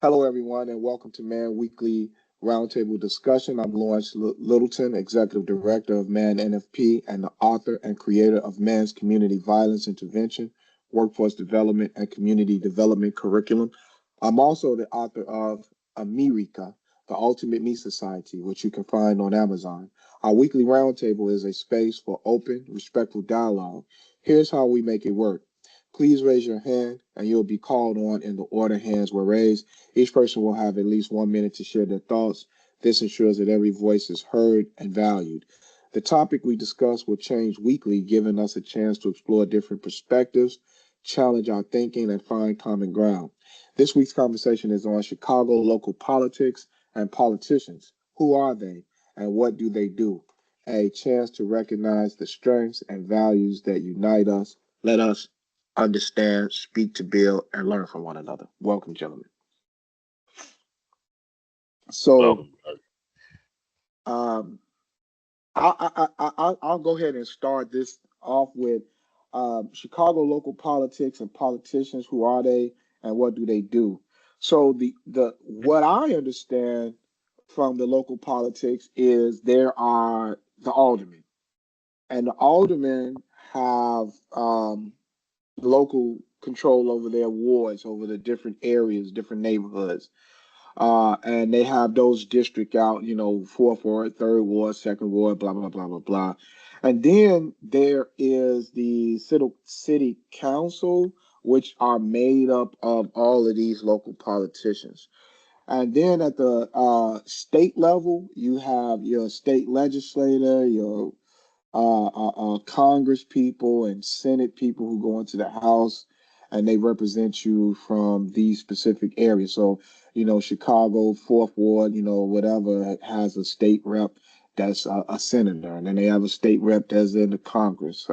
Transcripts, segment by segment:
Hello, everyone, and welcome to Man Weekly Roundtable Discussion. I'm Lawrence Littleton, Executive Director of Man NFP and the author and creator of Man's Community Violence Intervention, Workforce Development, and Community Development Curriculum. I'm also the author of America, the Ultimate Me Society, which you can find on Amazon. Our weekly roundtable is a space for open, respectful dialogue. Here's how we make it work. Please raise your hand and you'll be called on in the order hands were raised. Each person will have at least 1 minute to share their thoughts. This ensures that every voice is heard and valued. The topic we discuss will change weekly, giving us a chance to explore different perspectives, challenge our thinking, and find common ground. This week's conversation is on Chicago local politics and politicians. Who are they and what do they do? A chance to recognize the strengths and values that unite us. Let us understand, speak to build, and learn from one another. Welcome, gentlemen. So, Welcome. um, I'll go ahead and start this off with Chicago local politics and politicians. Who are they, and what do they do? So the what I understand from the local politics is there are the aldermen, and the aldermen have local control over their wards, over the different areas, different neighborhoods. And they have those district out, fourth ward, third ward, second ward, blah, blah, blah, blah, blah. And then there is the city council, which are made up of all of these local politicians. And then at the state level, you have your state legislator, your Congress people and Senate people who go into the House and they represent you from these specific areas. So, Chicago, Fourth Ward, whatever has a state rep that's a senator, and then they have a state rep that's in the Congress.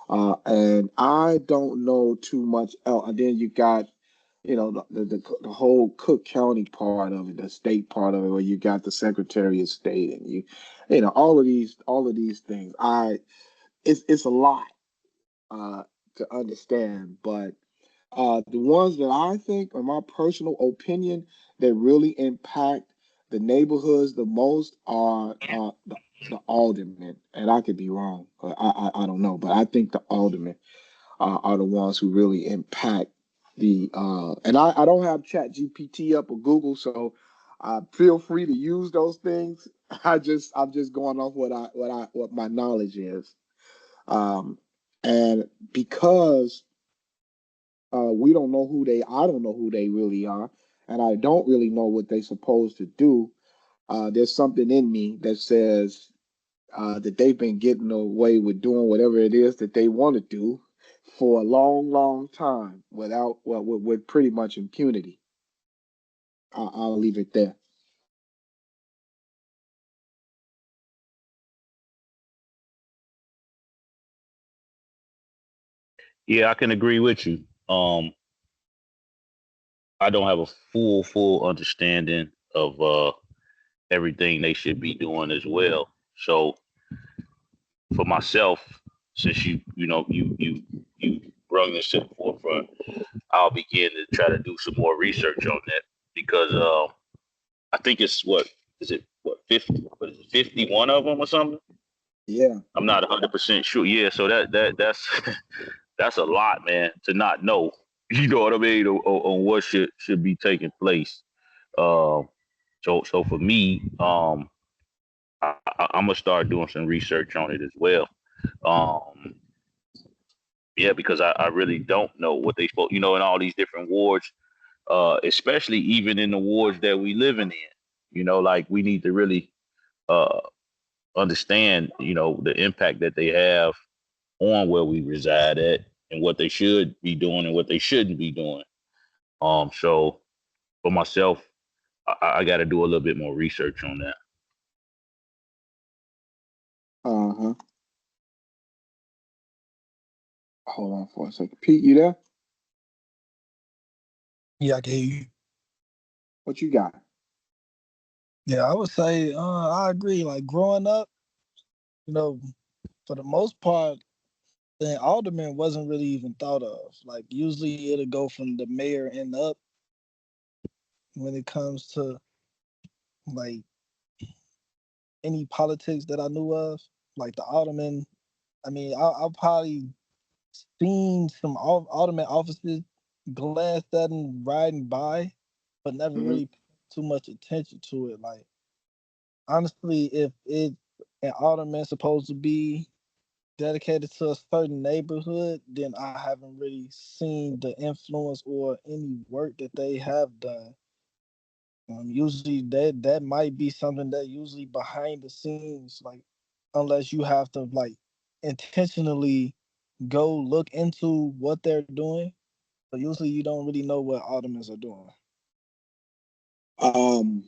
And I don't know too much else. And then you got the whole Cook County part of it, the state part of it, where you got the Secretary of State, and all of these things. It's a lot uh, to understand, but the ones that I think, in my personal opinion, that really impact the neighborhoods the most are the aldermen, and I could be wrong. I don't know, but I think the aldermen are the ones who really impact the and I don't have Chat GPT up or Google, so feel free to use those things. I'm just going off what my knowledge is. um and because we don't know I don't know who they really are, and I don't really know what they're supposed to do. There's something in me that says that they've been getting away with doing whatever it is that they want to do for a long, long time without, well, with pretty much impunity. I'll leave it there. Yeah, I can agree with you. I don't have a full understanding of everything they should be doing as well. So for myself, since you brought this to the forefront, I'll begin to try to do some more research on that because I think it's what 50, what is it, 51 of them or something? Yeah. I'm not 100% sure. Yeah, so that's that's a lot, man, to not know. You know what I mean? On what should be taking place. Um, so for me, I'm gonna start doing some research on it as well. Um, yeah, because I really don't know what they spoke. In all these different wards, especially even in the wards that we living in. Like we need to really uh understand, the impact that they have on where we reside at and what they should be doing and what they shouldn't be doing. So for myself, I got to do a little bit more research on that. Uh-huh. Hold on for a second. Pete, you there? Yeah, I can hear you. What you got? Yeah, I would say I agree. Like growing up, you know, for the most part, the alderman wasn't really even thought of. Like usually it'll go from the mayor and up. when it comes to like any politics that I knew of, like the alderman. I mean, I probably seen some alderman offices glanced at and riding by, but never Hmm. really too much attention to it. Like honestly, if it an alderman supposed to be dedicated to a certain neighborhood, then I haven't really seen the influence or any work that they have done. Usually that might be something that usually behind the scenes, like unless you have to like intentionally go look into what they're doing. But usually you don't really know what aldermen are doing. Um,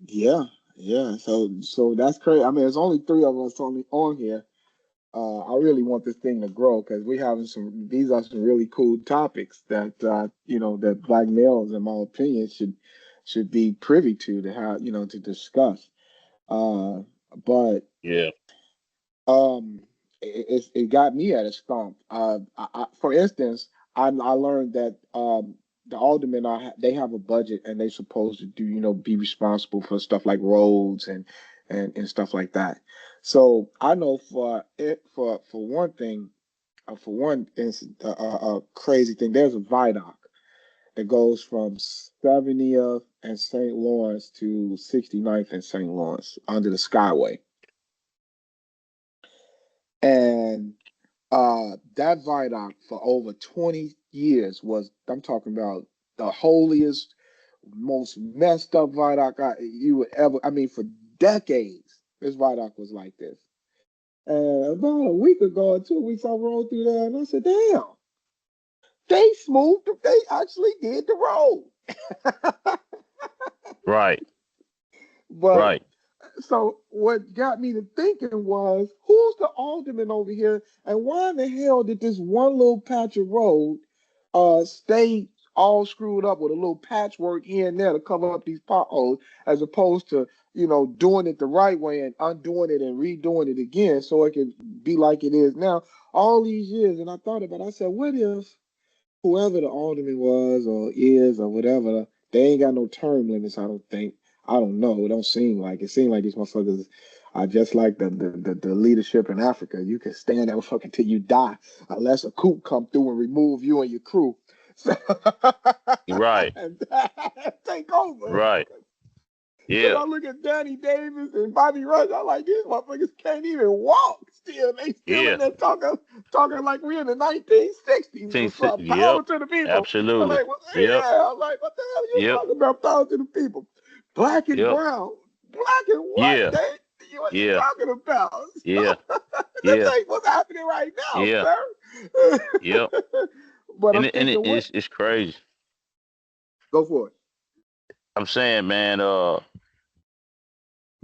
yeah, yeah. So that's crazy. I mean, there's only three of us on here. I really want this thing to grow because we having some. These are some really cool topics that that black males, in my opinion, should be privy to have to discuss. Uh, but Yeah. um, it got me at a stump. For instance, I learned that the aldermen they have a budget and they're supposed to do be responsible for stuff like roads and stuff like that. So I know for one thing, for one instance, crazy thing. There's a viaduct that goes from 70th and St. Lawrence to 69th and St. Lawrence under the Skyway, and that viaduct for over 20 years was, I'm talking about the holiest, most messed up viaduct you would ever, I mean, for decades, this viaduct was like this. And about a week ago or 2 weeks, I rode through there and I said, damn, they actually did the road. Right. But Right. so what got me to thinking was, who's the alderman over here, and why in the hell did this one little patch of road stay all screwed up with a little patchwork here and there to cover up these potholes, as opposed to doing it the right way and undoing it and redoing it again so it can be like it is now all these years. And I thought about it, I said, what if whoever the alderman was or is or whatever, they ain't got no term limits, I don't think. I don't know. It don't seem like it. Seems like these motherfuckers are just like the leadership in Africa. You can stand there fucking till you die unless a coup come through and remove you and your crew. So, Right. and take over. Right. Because Yeah. I look at Danny Davis and Bobby Rush, I'm like, these motherfuckers can't even walk still. They still in Yeah. there talking like we in the 1960s or something. Yep. Power to the people. I'm Absolutely. like, well, Yep. yeah. I'm like, what the hell are you Yep. talking about? Power to the people. Black and Yep. brown. Black and white. Yeah. What you Yeah. talking about? Yeah. This Yeah. ain't what's happening right now, Yeah. sir. Yep. But And I'm and thinking, what? it's crazy. Go for it. I'm saying, man,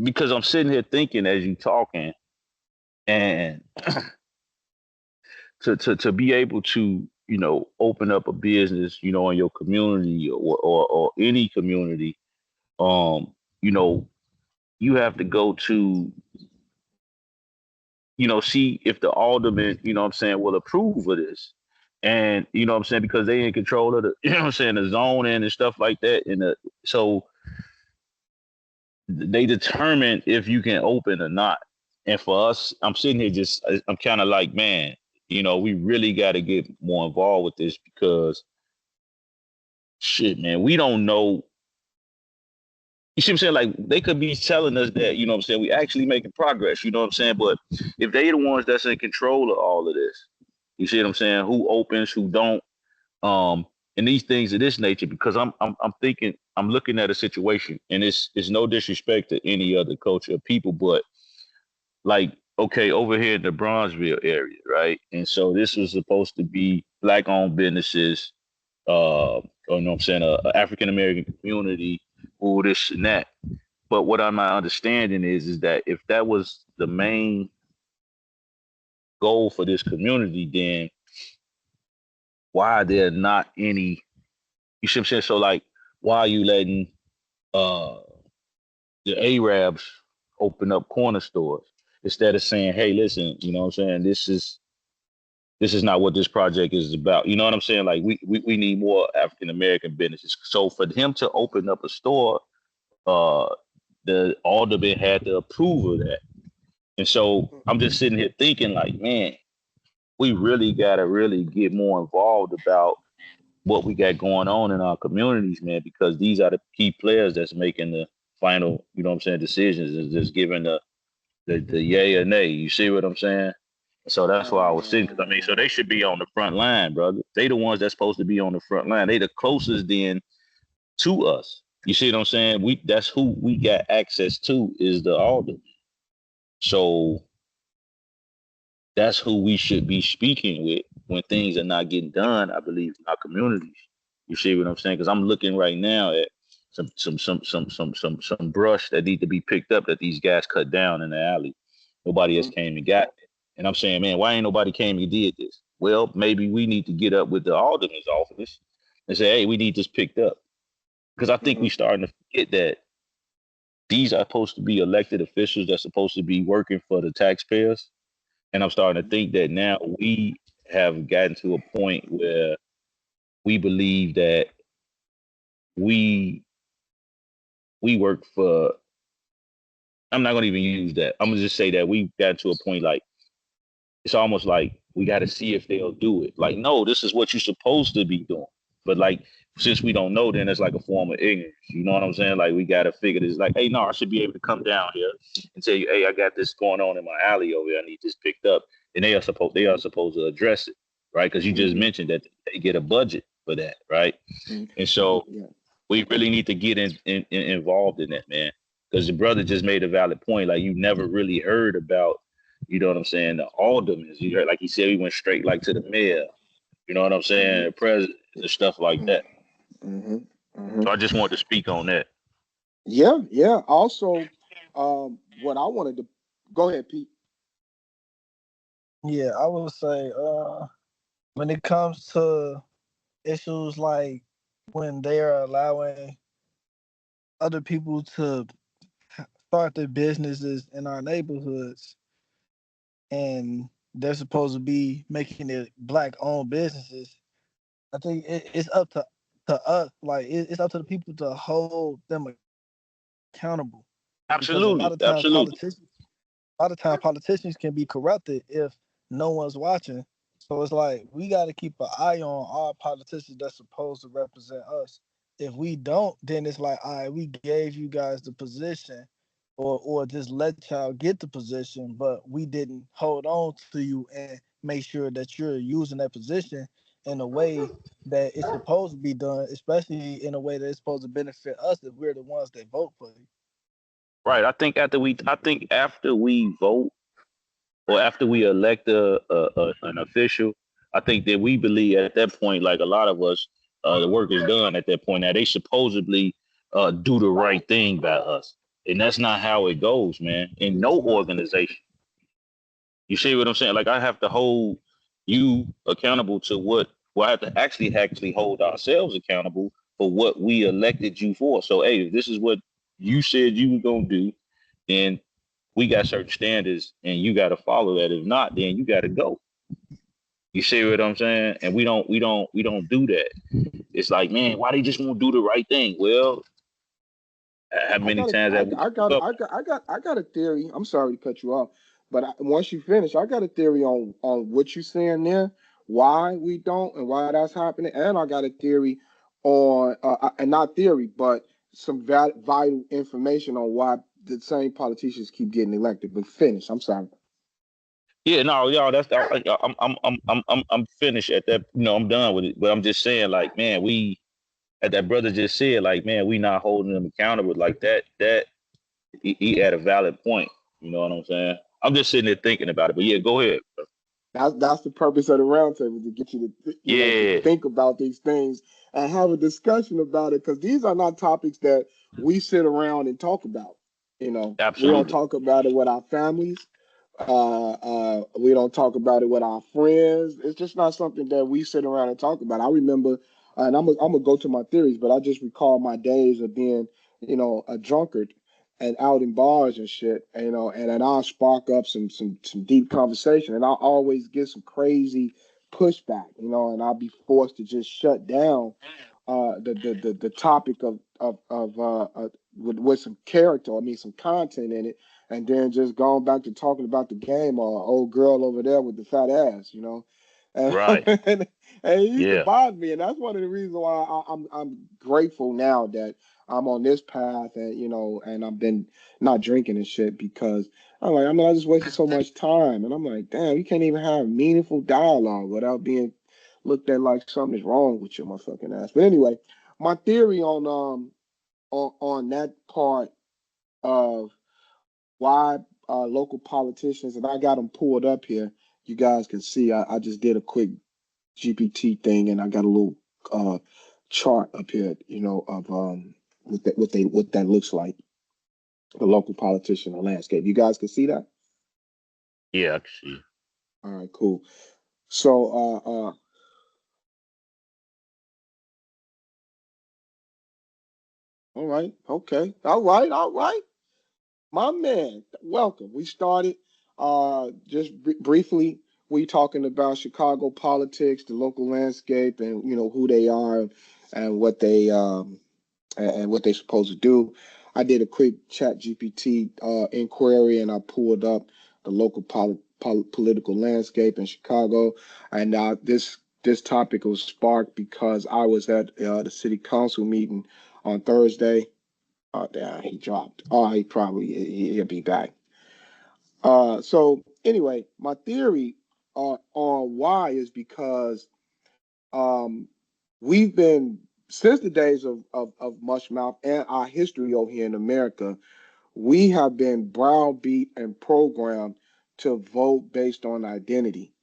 because I'm sitting here thinking as you talking, and to be able to open up a business in your community, or any community, um you know you have to go to see if the alderman, what I'm saying, will approve of this. And what I'm saying, because they in control of the, what I'm saying, the zoning and stuff like that. So they determine if you can open or not. And for us, I'm sitting here I'm kind of like, man, we really got to get more involved with this, because shit, man, we don't know. You see what I'm saying? Like, they could be telling us that, what I'm saying, we actually making progress, you know what I'm saying? But if they the ones that's in control of all of this, you see what I'm saying? Who opens, who don't, um, and these things of this nature, because I'm thinking, I'm looking at a situation, and it's no disrespect to any other culture or people, but like, okay, over here in the Bronzeville area, right? And so this was supposed to be black owned businesses, or I'm saying, a African American community, all this and that. But what I'm not understanding is that if that was the main goal for this community, then why are there not any? You see what I'm saying? So like, why are you letting uh the Arabs open up corner stores instead of saying, hey, listen, you know what I'm saying? This is this is not what this project is about. You know what I'm saying? Like we need more African American businesses. So for him to open up a store, uh, the alderman had to approve of that. And so I'm just sitting here thinking, like, man, we really gotta really get more involved about what we got going on in our communities, man, because these are the key players that's making the final, you know what I'm saying, decisions, is just giving the yay or nay. You see what I'm saying? So that's why I was saying, because I mean, so they should be on the front line, brother. They the ones that's supposed to be on the front line. They the closest then to us. You see what I'm saying? That's who we got access to, is the alder. So that's who we should be speaking with when things are not getting done, I believe, in our communities. You see what I'm saying? Because I'm looking right now at some brush that need to be picked up that these guys cut down in the alley. Nobody else came and got it. And I'm saying, man, why ain't nobody came and did this? Well, maybe we need to get up with the alderman's office and say, hey, we need this picked up. Because I think we starting to forget that these are supposed to be elected officials that's supposed to be working for the taxpayers. And I'm starting to think that now we have gotten to a point where we believe that we work for, I'm not gonna even use that. I'm gonna just say that we got to a point like it's almost like we got to see if they'll do it. Like, no, this is what you're supposed to be doing. But like, since we don't know, then it's like a form of ignorance. You know what I'm saying? Like, we got to figure this. Like, hey, no, I should be able to come down here and tell you, hey, I got this going on in my alley over here. I need this picked up, and they are supposed to address it, right? Because you just mentioned that they get a budget for that, right? And so we really need to get involved in that, man. Because the brother just made a valid point. Like, you never really heard about, you know what I'm saying, the aldermen. You heard, like he said, he went straight like to the mayor. You know what I'm saying, the president and stuff like that. So I just wanted to speak on that. Yeah. Also, what I wanted to go ahead, Pete. Yeah, I would say when it comes to issues like when they are allowing other people to start their businesses in our neighborhoods and they're supposed to be making it black owned businesses, I think it's up to us, like it's up to the people to hold them accountable. Because a lot of times politicians can be corrupted if no one's watching. So it's like we got to keep an eye on our politicians that's supposed to represent us. If we don't, then it's like, all right, we gave you guys the position, or just let y'all get the position, but we didn't hold on to you and make sure that you're using that position in a way that it's supposed to be done, especially in a way that it's supposed to benefit us if we're the ones that vote for you. Right. I think after we vote, or after we elect an official, I think that we believe at that point, like a lot of us, the work is done at that point. Now they supposedly do the right thing by us, and that's not how it goes, man. In no organization. You see what I'm saying? Like, I have to hold you accountable to what. Well, I have to actually hold ourselves accountable for what we elected you for. So, hey, if this is what you said you were gonna do, then we got certain standards, and you got to follow that. If not, then you got to go. You see what I'm saying? And we don't do that. It's like, man, why they just won't do the right thing? Well, how many times have we? I got a theory. I'm sorry to cut you off, but once you finish, I got a theory on what you're saying there, why we don't, and why that's happening, and I got a theory on, and not theory, but some vital information on why the same politicians keep getting elected. But finish. I'm sorry. Yeah, no, y'all. I'm finished at that. You know, I'm done with it. But I'm just saying, like, man, as that brother just said, like, man, we not holding them accountable like that. He had a valid point. You know what I'm saying? I'm just sitting there thinking about it. But yeah, go ahead. That's the purpose of the roundtable, to get you to to think about these things and have a discussion about it, because these are not topics that we sit around and talk about. We don't talk about it with our families. We don't talk about it with our friends. It's just not something that we sit around and talk about. I remember, and I'm gonna go to my theories, but I just recall my days of being, a drunkard, and out in bars and shit, and then I'll spark up some deep conversation, and I'll always get some crazy pushback, and I'll be forced to just shut down the topic of with some character, I mean some content in it, and then just going back to talking about the game or old girl over there with the fat ass. And, Right. and it used to Yeah. bother me, and that's one of the reasons why I'm grateful now that I'm on this path, and I've been not drinking and shit, because I just wasted so much time, and I'm like, damn, you can't even have meaningful dialogue without being looked at like something is wrong with your motherfucking ass. But anyway, my theory on that part of why local politicians, and I got them pulled up here. You guys can see I just did a quick GPT thing, and I got a little uh, chart up here, of what that looks like, the local politician landscape. You guys can see that? Yeah, I can see. All right, cool. So, all right, okay, all right. My man, welcome. We started just briefly. We talking about Chicago politics, the local landscape, and who they are and what they and what they supposed to do. I did a quick Chat GPT inquiry, and I pulled up the local political landscape in Chicago. And this topic was sparked because I was at the city council meeting on Thursday. Oh, damn, he dropped. Oh, he'll be back. So anyway, my theory on why is because um, we've been since the days of Mushmouth and our history over here in America, we have been browbeat and programmed to vote based on identity.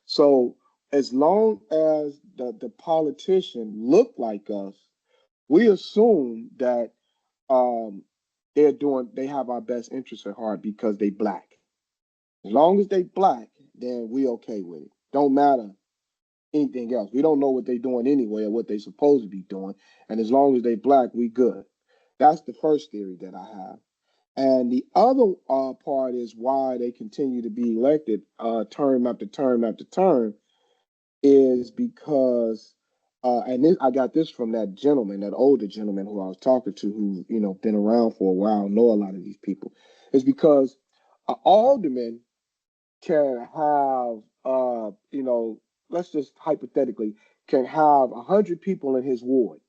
So as long as the politician look like us, we assume that um, they have our best interests at heart because they black. As long as they black, then we okay with it. Don't matter anything else. We don't know what they doing anyway or what they supposed to be doing. And as long as they black, we good. That's the first theory that I have. And the other part is why they continue to be elected term after term after term is because, and this, I got this from that gentleman, that older gentleman who I was talking to, who been around for a while, know a lot of these people, is because an alderman can have, let's just hypothetically, can have 100 people in his ward.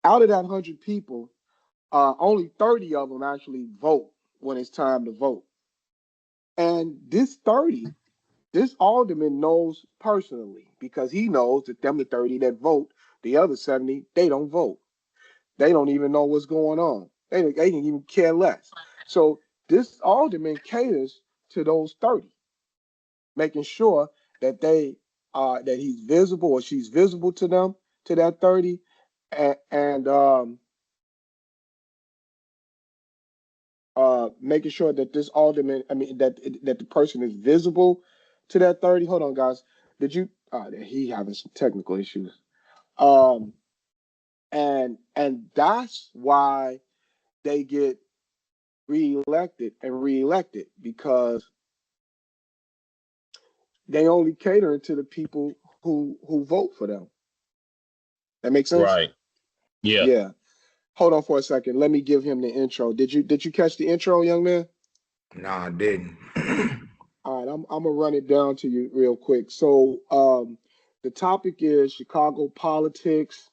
Out of that 100 people, only 30 of them actually vote when it's time to vote. And this 30, this alderman knows personally, because he knows that them the 30 that vote, the other 70, they don't vote. They don't even know what's going on. They can even care less. So this alderman caters to those 30, making sure that that he's visible or she's visible to them, to that 30, and making sure that this alderman, I mean that the person is visible to that 30. Hold on, guys. Did you? He having some technical issues. Um, and that's why they get reelected and reelected, because they only cater to the people who vote for them. That makes sense? Right. Yeah. Yeah. Hold on for a second. Let me give him the intro. Did you catch the intro, young man? Nah, I didn't. All right, I'm gonna run it down to you real quick. So, the topic is Chicago politics.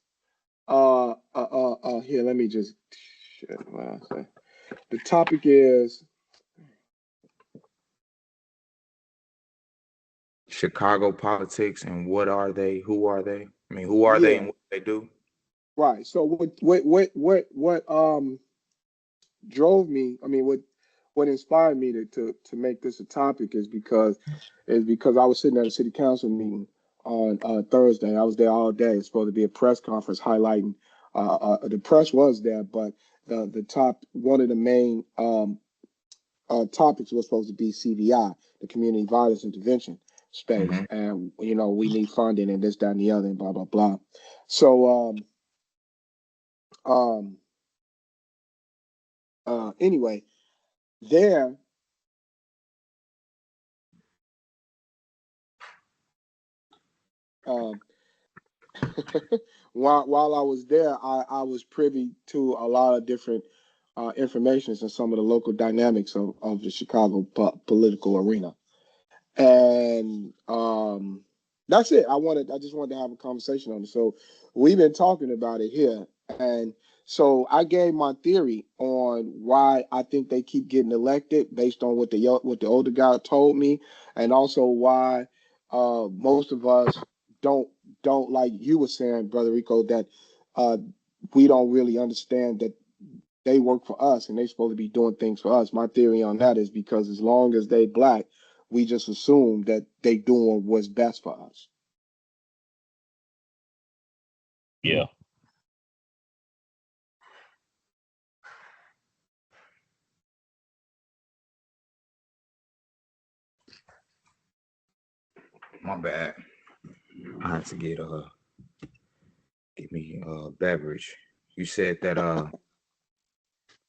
Here, let me just. Shit, what I say. The topic is Chicago politics and what are they? Who are they? I mean, who are they yeah, and what do they do? right. So what drove me? I mean, what inspired me to make this a topic is because I was sitting at a city council meeting on Thursday. I was there all day. It's supposed to be a press conference highlighting. The press was there, but the top one of the main topics was supposed to be CVI, the Community Violence Intervention space, Mm-hmm. and we need funding and this, that, and the other, and blah blah blah. So um Anyway, there, um, while I was there, I was privy to a lot of different informations and some of the local dynamics of the Chicago political arena. And that's it. I just wanted to have a conversation on it. So we've been talking about it here, and so I gave my theory on why I think they keep getting elected based on what the older guy told me, and also why most of us don't don't like you were saying, brother Rico, that uh, we don't really understand that they work for us and they're supposed to be doing things for us. My theory on that is because as long as they black, we just assume that they doing what's best for us. Yeah. My bad. I had to get me a beverage. You said that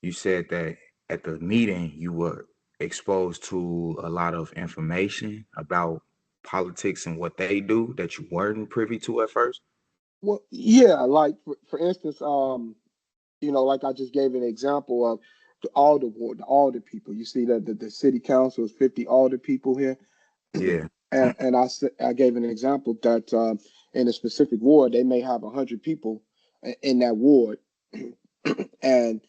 you said that at the meeting you were exposed to a lot of information about politics and what they do that you weren't privy to at first. Well, yeah, like for instance, like I just gave an example of the alder ward, the alder people. You see that the city council is 50 alder people here, Yeah. and I gave an example that in a specific ward they may have 100 people in that ward, and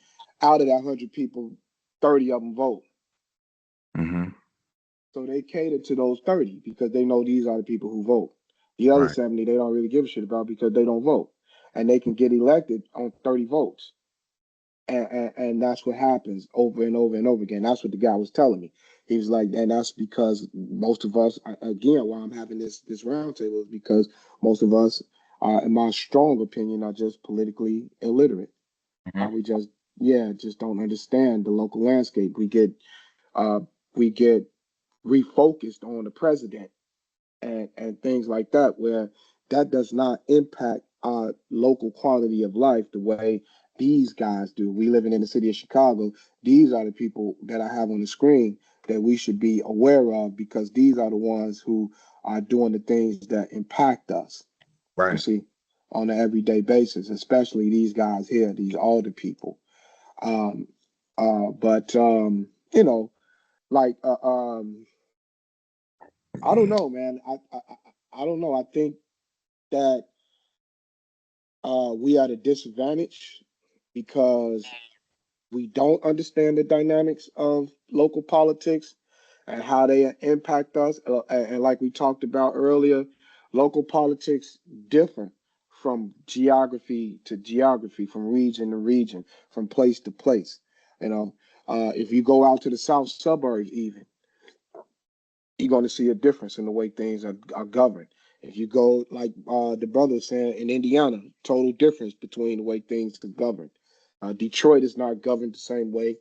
out of that 100 people, 30 of them vote. Mm-hmm. So they cater to those 30 because they know these are the people who vote. The other Right. 70 they don't really give a shit about because they don't vote. And they can get elected on 30 votes. And that's what happens over and over and over again. That's what the guy was telling me. He was like, and that's because most of us, again, why I'm having this roundtable is because most of us, in my strong opinion, are just politically illiterate. Mm-hmm. We just don't understand the local landscape. Uh, we get refocused on the president and things like that, where that does not impact our local quality of life the way these guys do. We living in the city of Chicago. These are the people that I have on the screen that we should be aware of because these are the ones who are doing the things that impact us. You Right. see, on an everyday basis, especially these guys here, these older people. Um, but like I don't know, man. I don't know. I think that we are at a disadvantage because we don't understand the dynamics of local politics and how they impact us. And like we talked about earlier, local politics differ from geography to geography, from region to region, from place to place. You know, if you go out to the south suburbs, even you're going to see a difference in the way things are governed. If you go, like the brother was saying, in Indiana, total difference between the way things are governed. Detroit is not governed the same way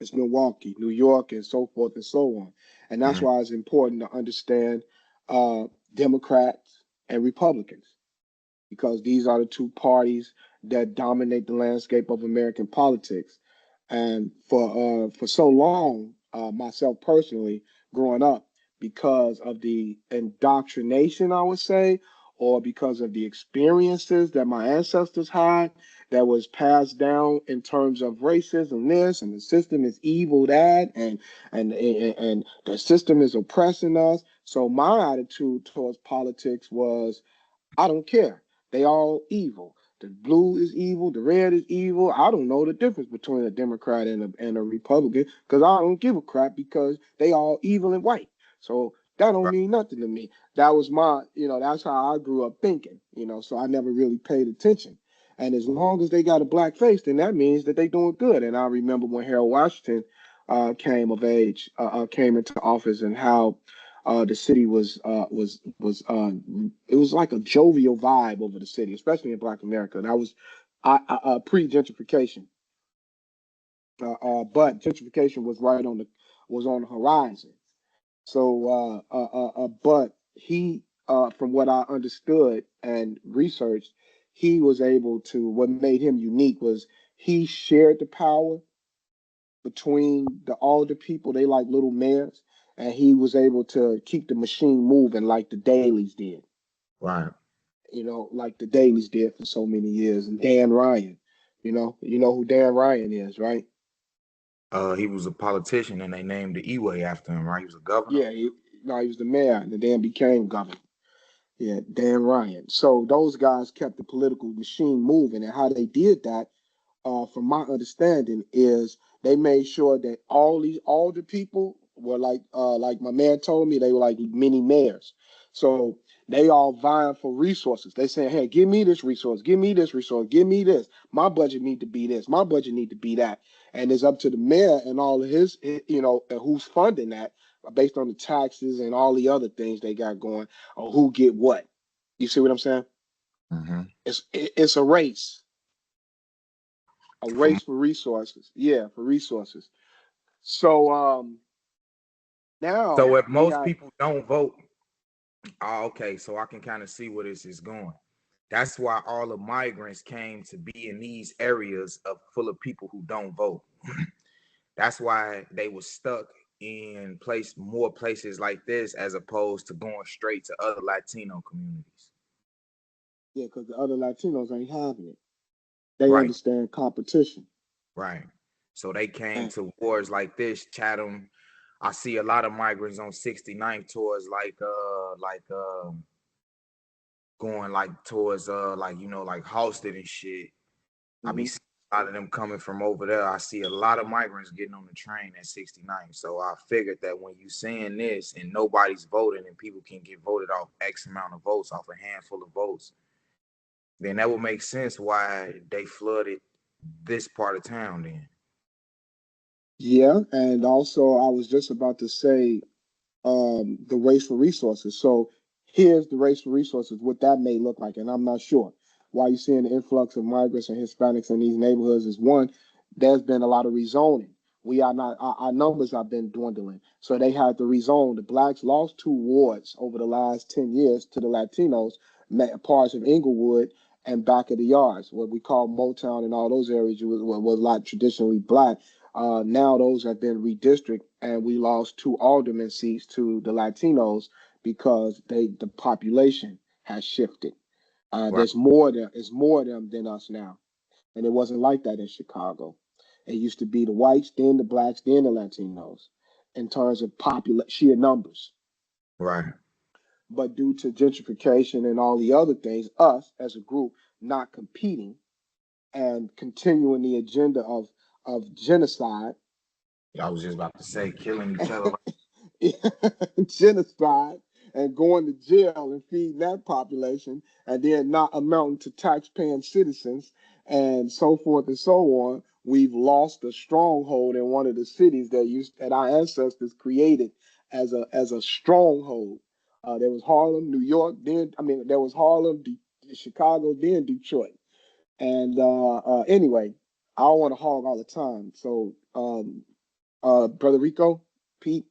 as Milwaukee, New York, and so forth and so on. And that's Mm-hmm. why it's important to understand uh, Democrats and Republicans because these are the two parties that dominate the landscape of American politics. And for so long, myself personally, growing up, because of the indoctrination, I would say, or because of the experiences that my ancestors had, that was passed down in terms of racism, this and the system is evil, that, and the system is oppressing us. So my attitude towards politics was I don't care. They all evil. The blue is evil. The red is evil. I don't know the difference between a Democrat and a Republican because I don't give a crap because they all evil and white. So that don't Right. mean nothing to me. That was that's how I grew up thinking, so I never really paid attention. And as long as they got a black face, then that means that they doing good. And I remember when Harold Washington came of age, came into office, and how the city was it was like a jovial vibe over the city, especially in Black America. That was pre gentrification, but gentrification was on the horizon. So, but he, from what I understood and researched, he was able to. What made him unique was he shared the power between the older people. They like little mayors, and he was able to keep the machine moving like the dailies did. Right. Like the dailies did for so many years. And Dan Ryan, you know who Dan Ryan is, right? He was a politician, and they named the E-way after him. Right. He was a governor. Yeah, he was the mayor, and then became governor. Yeah, Dan Ryan. So those guys kept the political machine moving, and how they did that, from my understanding, is they made sure that all the people were like my man told me, they were like mini mayors. So they all vying for resources. They saying, "Hey, give me this resource, give me this resource, give me this. My budget need to be this, my budget need to be that." And it's up to the mayor and all of his, and who's funding that based on the taxes and all the other things they got going, or who get what. You see what I'm saying? Mm-hmm. It's a From race for resources. Yeah, for resources. So now so if we most have people don't vote, okay, so I can kind of see where this is going. That's why all the migrants came to be in these areas of full of people who don't vote. That's why they were stuck in more places like this as opposed to going straight to other Latino communities. yeah, because the other Latinos ain't having it. They Right, understand competition. right. So they came And to wars like this, Chatham. I see a lot of migrants on 69th towards going like towards like Halsted and shit. I be mhm. seeing a lot of them coming from over there. I see a lot of migrants getting on the train at 69. So I figured that when you saying this and nobody's voting and people can get voted off X amount of votes, off a handful of votes, then that would make sense why they flooded this part of town then. Yeah, and also I was just about to say the race for resources. So here's the race for resources, what that may look like, and I'm not sure. Why you're seeing the influx of migrants and Hispanics in these neighborhoods is one, there's been a lot of rezoning. We are not, our numbers have been dwindling. So they had to rezone. The blacks lost 2 wards over the last 10 years to the Latinos, parts of Inglewood and back of the yards, what we call Motown and all those areas was a lot traditionally black. Now those have been redistricted, and we lost 2 alderman seats to the Latinos because the population has shifted. Right, It's more of them than us now, and it wasn't like that in Chicago. It used to be the whites, then the blacks, then the Latinos, in terms of sheer numbers. right, But due to gentrification and all the other things, us as a group not competing and continuing the agenda of genocide. I was just about to say killing each other. Genocide, and going to jail and feeding that population, and then not amounting to tax-paying citizens, and so forth and so on. We've lost a stronghold in one of the cities that our ancestors created as a stronghold. There was Harlem, New York. Then there was Harlem, Chicago, then Detroit. And anyway, I don't want to hog all the time. So, brother Rico, Pete.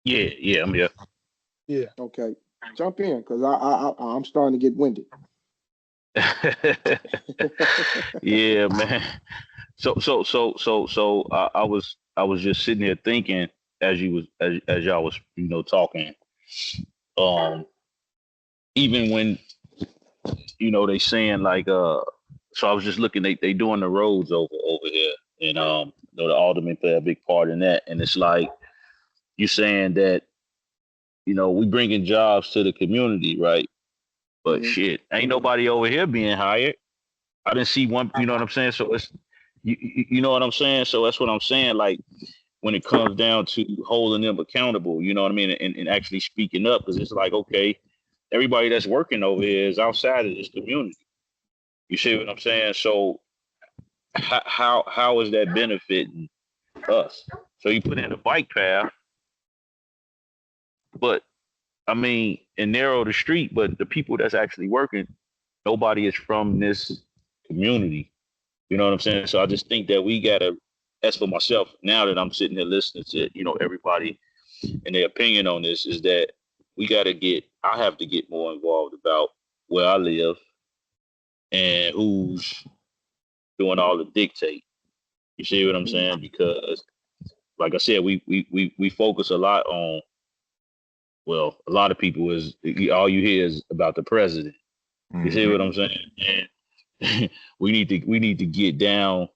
Yeah, yeah, I'm here. Yeah. Okay, jump in because I'm starting to get winded. Yeah, man. I was just sitting there thinking as as y'all was talking. Um, even when they saying like so I was just looking. They doing the roads over here, and the aldermen play a big part in that. And it's like you saying that we bringing jobs to the community, right? But Hmm. shit, ain't nobody over here being hired. I didn't see one. You know what I'm saying? So it's you know what I'm saying. So that's what I'm saying. Like when it comes down to holding them accountable, you know what I mean, and actually speaking up, because it's like, okay, everybody that's working over here is outside of this community. You see what I'm saying? So how is that benefiting us? So you put in a bike path, but I mean, and narrow the street, but the people that's actually working, nobody is from this community. You know what I'm saying? So I just think that we gotta, as for myself, now that I'm sitting here listening to everybody and their opinion on this, is that I have to get more involved about where I live and who's doing all the dictate. You see what I'm saying? Because, like I said, we focus a lot on. Well, a lot of people is all you hear is about the president. You see what I'm saying? And we need to get down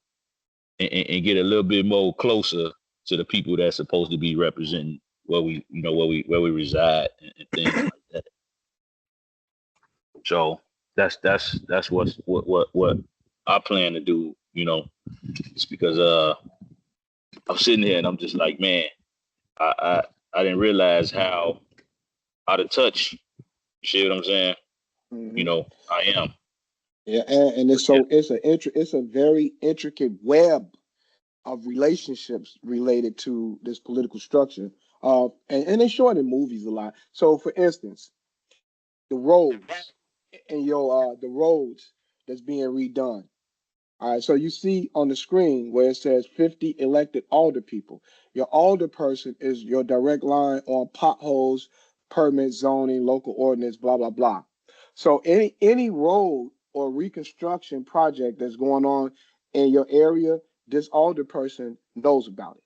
and get a little bit more closer to the people that's supposed to be representing where we reside and things like that. So that's what I plan to do. It's because I'm sitting here and I'm just like, man, I didn't realize how out of touch. You see what I'm saying? I am. Yeah, and it's Yeah. so it's a very intricate web of relationships related to this political structure. And they show it in movies a lot. So, for instance, the roads and the roads that's being redone. All right, so you see on the screen where it says 50 elected alder people. Your alder person is your direct line on potholes, permit zoning, local ordinance, blah blah blah. So any road or reconstruction project that's going on in your area, this alder person knows about it.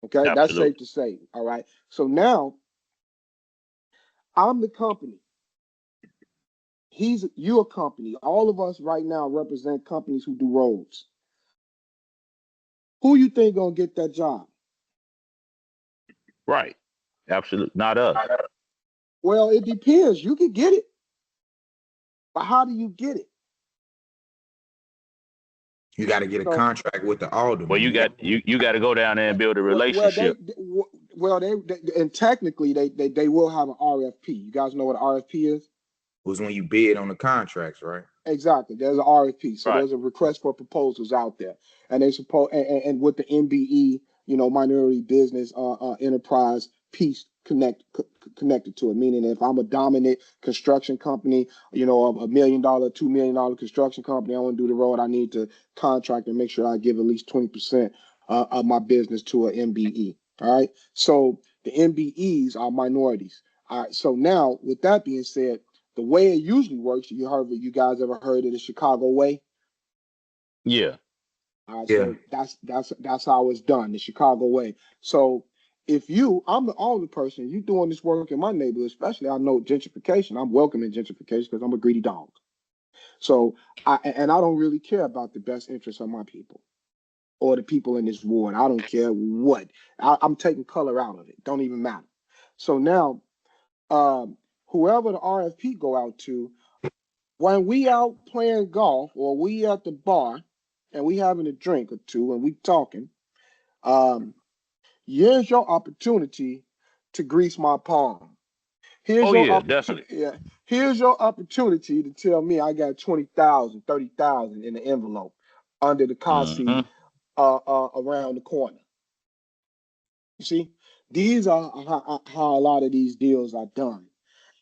Okay, that's safe Absolutely. to say. All right. So now I'm the company. You a company. All of us right now represent companies who do roads. Who you think gonna get that job? Right. Absolutely. Not us. Well, it depends. You can get it, but how do you get it? You got to get a So, contract with the Well, you alderman. got you got to go down there and build a well, relationship. they and technically they will have an RFP. You guys know what an RFP is? Was when you bid on the contracts, right? Exactly. There's an RFP. So Right. there's a request for proposals out there, and they suppose and with the MBE, minority business enterprise piece connected to it. Meaning, if I'm a dominant construction company, a $1 million, $2 million construction company, I want to do the road. I need to contract and make sure I give at least 20% of my business to an MBE. All right. So the MBEs are minorities. All right. So now, with that being said, the way it usually works, you guys ever heard of the Chicago way? Yeah. All right, Yeah. so that's how it's done, the Chicago way. So if I'm the only person, you doing this work in my neighborhood, especially I know gentrification. I'm welcoming gentrification because I'm a greedy dog. So I don't really care about the best interests of my people or the people in this ward. I don't care what. I'm taking color out of it. Don't even matter. So now, whoever the RFP go out to, when we out playing golf or we at the bar and we having a drink or two and we talking, um, here's your opportunity to grease my palm. Here's Oh your yeah, definitely. yeah. Here's your opportunity to tell me I got 20,000, 30,000 in the envelope under the car seat Hmm. around the corner. You see, these are how a lot of these deals are done.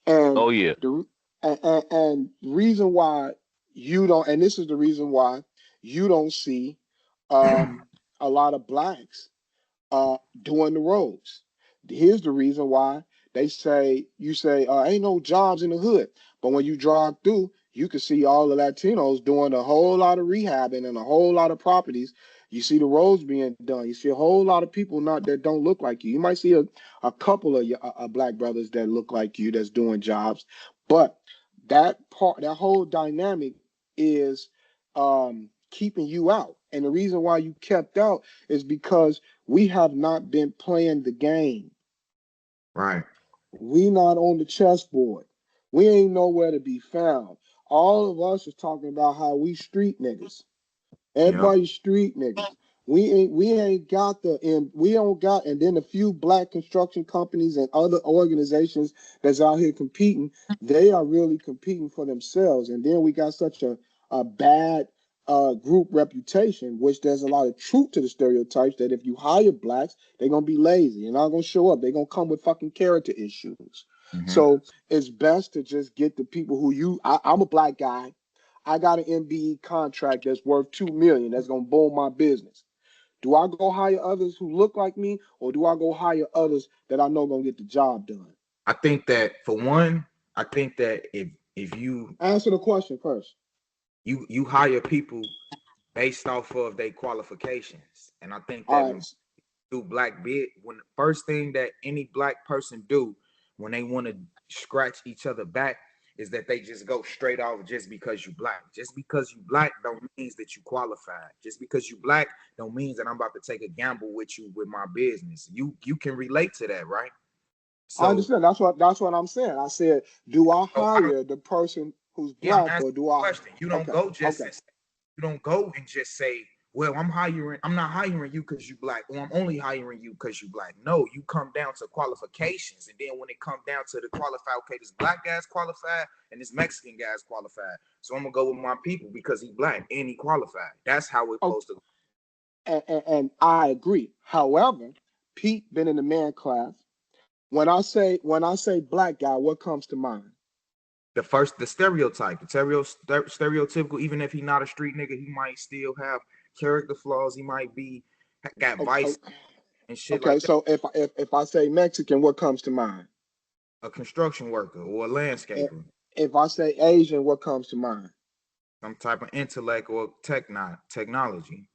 And Oh yeah. the and the reason why you don't, and this is the reason why you don't see a lot of blacks doing the roads. Here's the reason why you say ain't no jobs in the hood, but when you drive through, you can see all the Latinos doing a whole lot of rehabbing and a whole lot of properties. You see the roads being done. You see a whole lot of people not that don't look like you. You might see a couple of black brothers that look like you that's doing jobs, but that whole dynamic is keeping you out. And the reason why you kept out is because we have not been playing the game. Right. We not on the chessboard. We ain't nowhere to be found. All of us is talking about how we street niggas. Yep. Everybody street niggas. We ain't got we don't got, and then a few black construction companies and other organizations that's out here competing, they are really competing for themselves. And then we got such a bad group reputation, which there's a lot of truth to the stereotypes that if you hire blacks, they're gonna be lazy. They're not gonna show up. They're gonna come with fucking character issues. Hmm. So it's best to just get the people who I'm a black guy. I got an MBE contract that's worth 2 million. That's gonna boom my business. Do I go hire others who look like me, or do I go hire others that I know gonna get the job done? I think that for one, I think that if you Answer the question first. you hire people based off of their qualifications. And I think that All when right. do black bid, when the first thing that any black person do when they want to scratch each other back is that they just go straight off just because you black. Just because you black don't means that you qualified. Just because you black don't means that I'm about to take a gamble with you with my business. You can relate to that, right? I So, understand. That's what I'm saying. I said, do I so I don't. hire the person who's Yeah, I'm black asking or do a I? question. You don't Okay. go just Okay. and you don't go and just say, well, I'm not hiring you because you black, or I'm only hiring you because you black. No, you come down to qualifications. And then when it comes down to the qualified, okay, this black guy's qualified and this Mexican guy's qualified. So I'm gonna go with my people because he black and he qualified. That's how we're Oh, supposed to go. and I agree. However, Pete been in the man class. When I say black guy, what comes to mind? The stereotype, stereotypical, even if he's not a street nigga, he might still have character flaws. He might be got Okay. vice and shit Okay. like that. So if I say Mexican, what comes to mind? A construction worker or a If landscaper, if I say Asian, what comes to mind? some type of intellect or technology,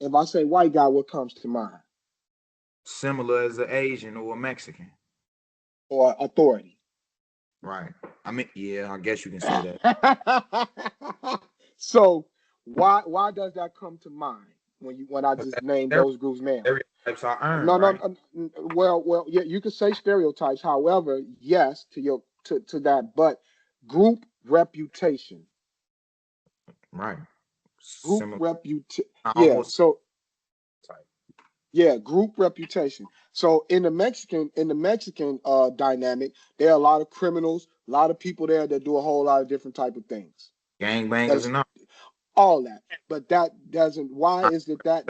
If I say white guy, what comes to mind? similar as an Asian or a Mexican. Or authority? Right. I mean, yeah, I guess you can say that. So why does that come to mind when I just named There- those groups, man? Stereotypes are earned, No, no, right? well, yeah, you could say stereotypes. However, yes, to that, but group reputation, Right. group Similar, reputation. Yeah, almost so type. yeah, group reputation. So in the Mexican dynamic, there are a lot of criminals, a lot of people there that do a whole lot of different type of things. Gangbangers That's and all. all that. But that doesn't. Why is it that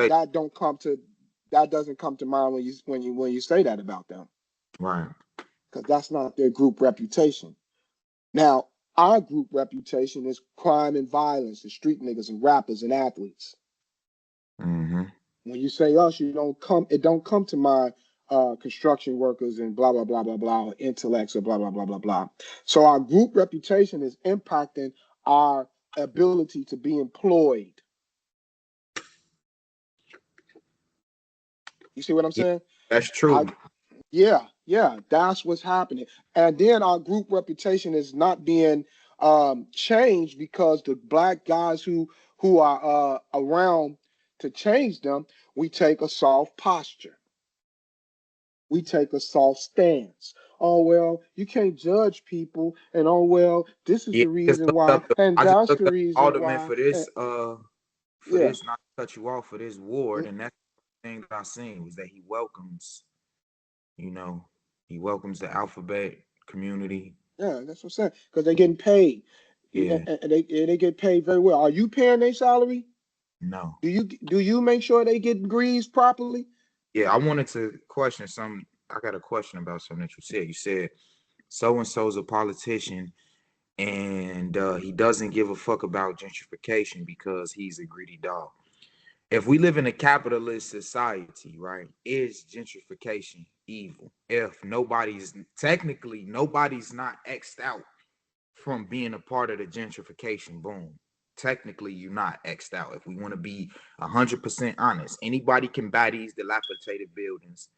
doesn't come to mind when you say that about them? Right. Because that's not their group reputation. Now, our group reputation is crime and violence, the street niggas and rappers and athletes. Mm-hmm. When you say us, it don't come to mind construction workers and blah blah blah blah blah, or intellects or blah blah blah blah blah. So our group reputation is impacting our ability to be employed. You see what I'm Yeah, saying? that's I true. Yeah, that's what's happening. And then our group reputation is not being changed because the black guys who are around to change them, we take a soft posture. We take a soft stance. Oh well, you can't judge people, and oh well, this is Yeah, the reason why, and I just that's looked the up the reason alderman why. for And, yeah, this, not to cut you off, for this ward, and that's the thing that I seen was that you know, he welcomes the alphabet community. yeah, that's what I'm saying. Because they're getting paid, Yeah, and they get paid very well. Are you paying their salary? no. Do you make sure they get greased properly? Yeah, I wanted to question some. I got a question about something that you said. You said so and so's a politician and he doesn't give a fuck about gentrification because he's a greedy dog. If we live in a capitalist society, right, is gentrification evil? If nobody's not xed out from being a part of the gentrification boom. Technically, you're not xed out. If we want to be 100% honest, anybody can buy these dilapidated buildings,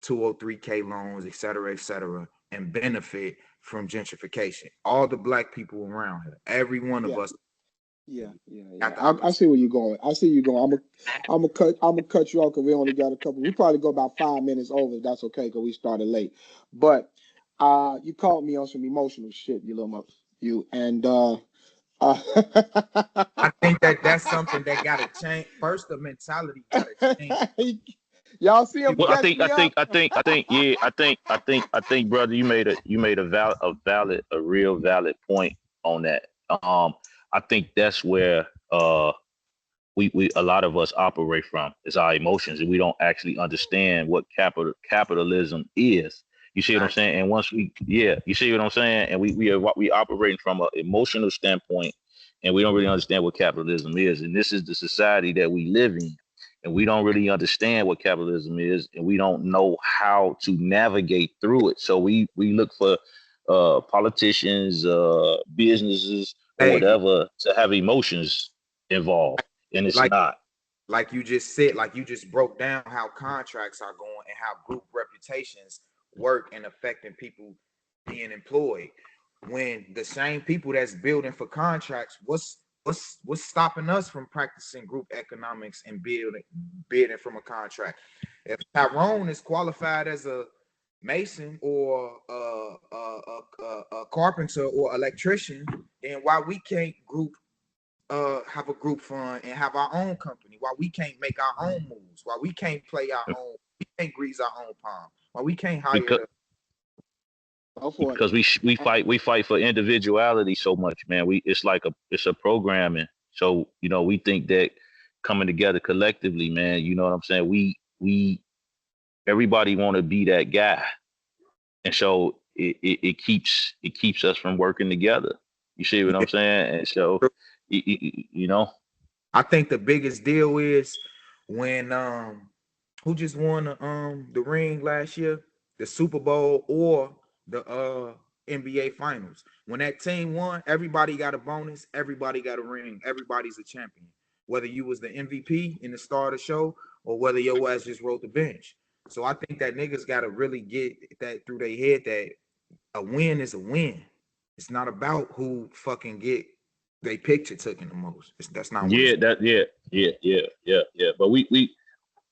203K loans, et cetera, and benefit from gentrification. All the black people around here, every one of Yeah, us yeah, yeah, got yeah. the I opportunity. see where you're going. I see you going. I'm gonna cut you off because we only got a couple. We probably go about 5 minutes over. If that's okay, because we started late. But you caught me on some emotional shit, you little mother, you and uh, I think that that's something that got to change. First, the mentality got to change. y'all see him Well, I People, catch think, I me think, up? I think, I think, yeah, I think, brother, you made a real valid point on that. I think that's where we a lot of us operate from is our emotions, and we don't actually understand what capitalism is. You see what I'm saying? And once you see what I'm saying? And we operating from an emotional standpoint, and we don't really understand what capitalism is. And this is the society that we live in, and we don't really understand what capitalism is, and we don't know how to navigate through it. So we look for politicians, businesses, or savior. whatever to have emotions involved. and it's like not. like you just said, like you just broke down how contracts are going and how group reputations work and affecting people being employed. When the same people that's building for contracts, what's stopping us from practicing group economics and bidding from a contract? If Tyrone is qualified as a mason or a carpenter or electrician, then why we can't have a group fund and have our own company? Why we can't make our own moves? Why we can't play our own? We can't grease our own palm? Why we can't Because hire? Go for it. because we fight for individuality so much, man. It's a programming. So we think that coming together collectively, man. You know what I'm saying? We everybody want to be that guy, and so it keeps us from working together. You see what I'm saying? And so you know, I think the biggest deal is when who just won the ring last year, the Super Bowl or the NBA Finals. When that team won, everybody got a bonus, everybody got a ring, everybody's a champion. Whether you was the MVP in the start of the show or whether your ass just rode the bench. So I think that niggas got to really get that through their head that a win is a win. It's not about who fucking get they picture taken the most. That's not what it's. yeah. But we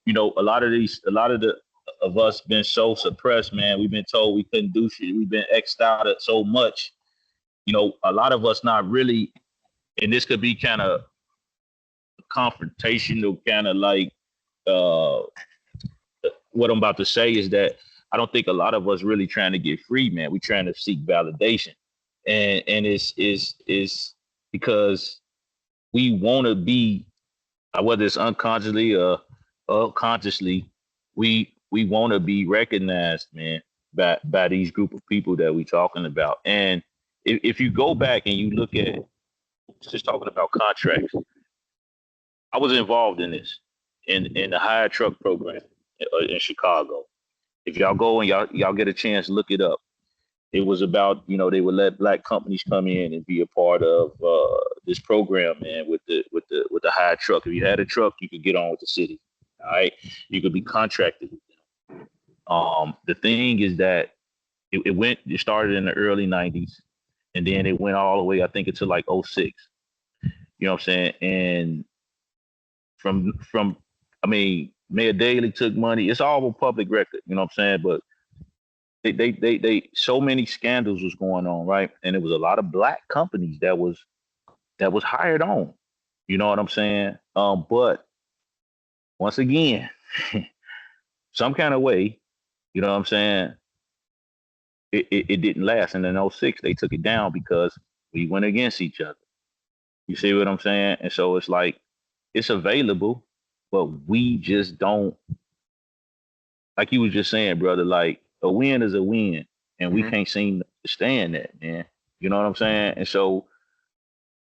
a lot of the of us been so suppressed, man. We've been told we couldn't do shit. We've been xed out of so much. A lot of us not really, and this could be kind of confrontational, kind of like uh what I'm about to say is that I don't think a lot of us really trying to get free, man. We trying to seek validation, and it's because we want to be, whether it's unconsciously or consciously, we want to be recognized, man, by these group of people that we talking about. And if you go back and you look at just talking about contracts, I was involved in this in the hire truck program in Chicago. If y'all go and y'all get a chance, look it up. It was about, they would let black companies come in and be a part of this program, man, with the hire truck. If you had a truck, you could get on with the city. All right, you could be contracted with them. The thing is that it started in the early '90s, and then it went all the way, I think, until like '06. You know what I'm saying? And from I mean, Mayor Daley took money. It's all a public record. You know what I'm saying? But they so many scandals was going on, right? And it was a lot of black companies that was hired on. You know what I'm saying? But once again, some kind of way, you know what I'm saying? It didn't last. And in '06, they took it down because we went against each other. You see what I'm saying? And so it's like it's available, but we just don't, like you was just saying, brother, like a win is a win, and we can't seem to stand that, man. You know what I'm saying? And so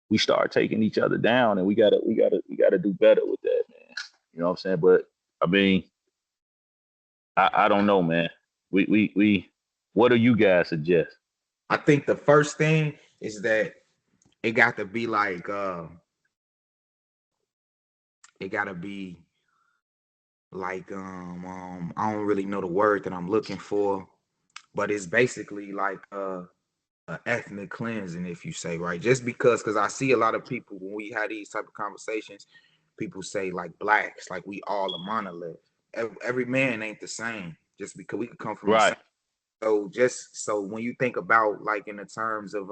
we start taking each other down, and we gotta do better with that, man. You know what I'm saying? But I mean, I don't know, man. We what do you guys suggest? I think the first thing is that it got to be like it got to be like I don't really know the word that I'm looking for, but it's basically like ethnic cleansing, if you say, right? Just because I see a lot of people when we had these type of conversations, people say like blacks, like we all a monolith. Every man ain't the same, just because we could come from the same. Right, So just so when you think about like in the terms of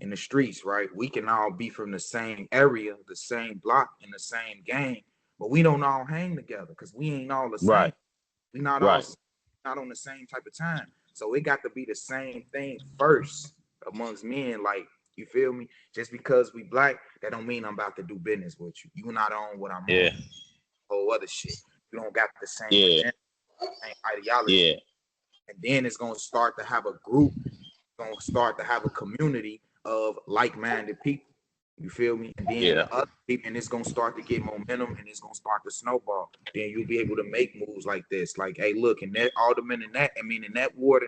in the streets, right? We can all be from the same area, the same block, in the same gang, but we don't all hang together because we ain't all the same. right, We not all right. not on the same type of time. So it got to be the same thing first amongst men. Like, you feel me? Just because we black, that don't mean I'm about to do business with you. You not on what I'm Yeah, on. Whole other shit. You don't got the same yeah, agenda, same ideology. yeah, And then it's gonna start to have a group, gonna start to have a community of like-minded people. You feel me? And then yeah, the other people, and it's gonna start to get momentum, and it's gonna start to snowball. Then you'll be able to make moves like this. Like, hey, look, in that alderman, in that, I mean, in that ward,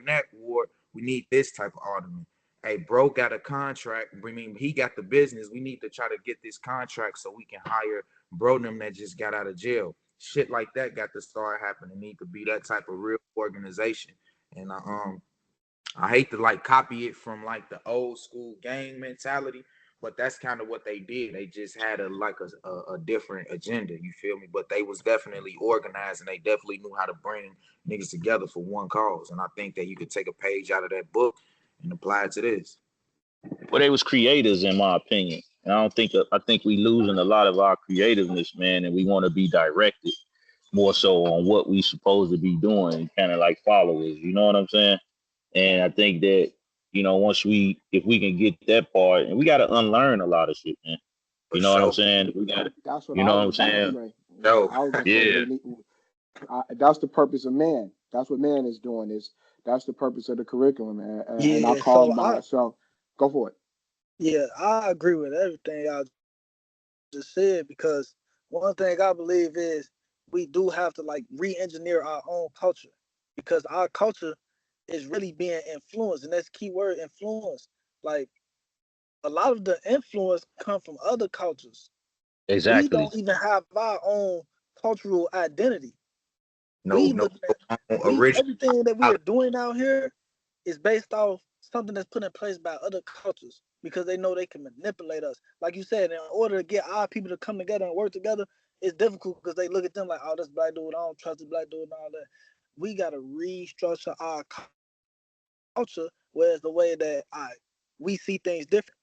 we need this type of alderman. hey, bro got a contract. I mean, he got the business. We need to try to get this contract so we can hire bro them that just got out of jail. Shit like that got to start happening. Need to be that type of real organization. And I hate to like copy it from like the old school gang mentality, but that's kind of what they did. They just had a different agenda. You feel me? But they was definitely organized, and they definitely knew how to bring niggas together for one cause. And I think that you could take a page out of that book and apply it to this. Well, they was creators, in my opinion. And I think we losing a lot of our creativeness, man, and we want to be directed more so on what we supposed to be doing, kind of like followers. You know what I'm saying? And I think that, if we can get that part, and we got to unlearn a lot of shit, man. For You know what I'm sure. saying? We got to, That's what you I know what I'm was gonna saying? say. No. I was gonna say Yeah. we need. That's the purpose of man. That's what man is doing. That's the purpose of the curriculum, and I Yeah, call so myself. Go for it. I agree with everything I just said, because one thing I believe is we do have to like re-engineer our own culture, because our culture is really being influenced, and that's key word, influence. Like a lot of the influence come from other cultures. We Exactly. don't even have our own cultural identity. We No look at original. everything that we are doing out here is based off something that's put in place by other cultures, because they know they can manipulate us. Like you said, in order to get our people to come together and work together, it's difficult because they look at them like, oh, this black dude, I don't trust this black dude and all that. We got to restructure our culture, whereas the way that we see things different.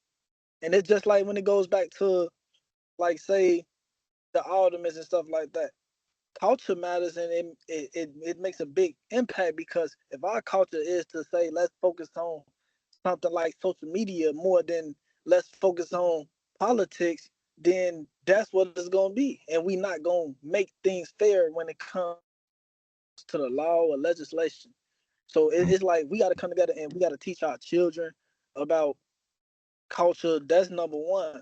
And it's just like when it goes back to, like, say, the aldermen and stuff like that. Culture matters, and it makes a big impact, because if our culture is to say, let's focus on something like social media more than let's focus on politics, then that's what it's going to be. And we not going to make things fair when it comes to the law or legislation. So it's like we got to come together and we got to teach our children about culture. That's number one.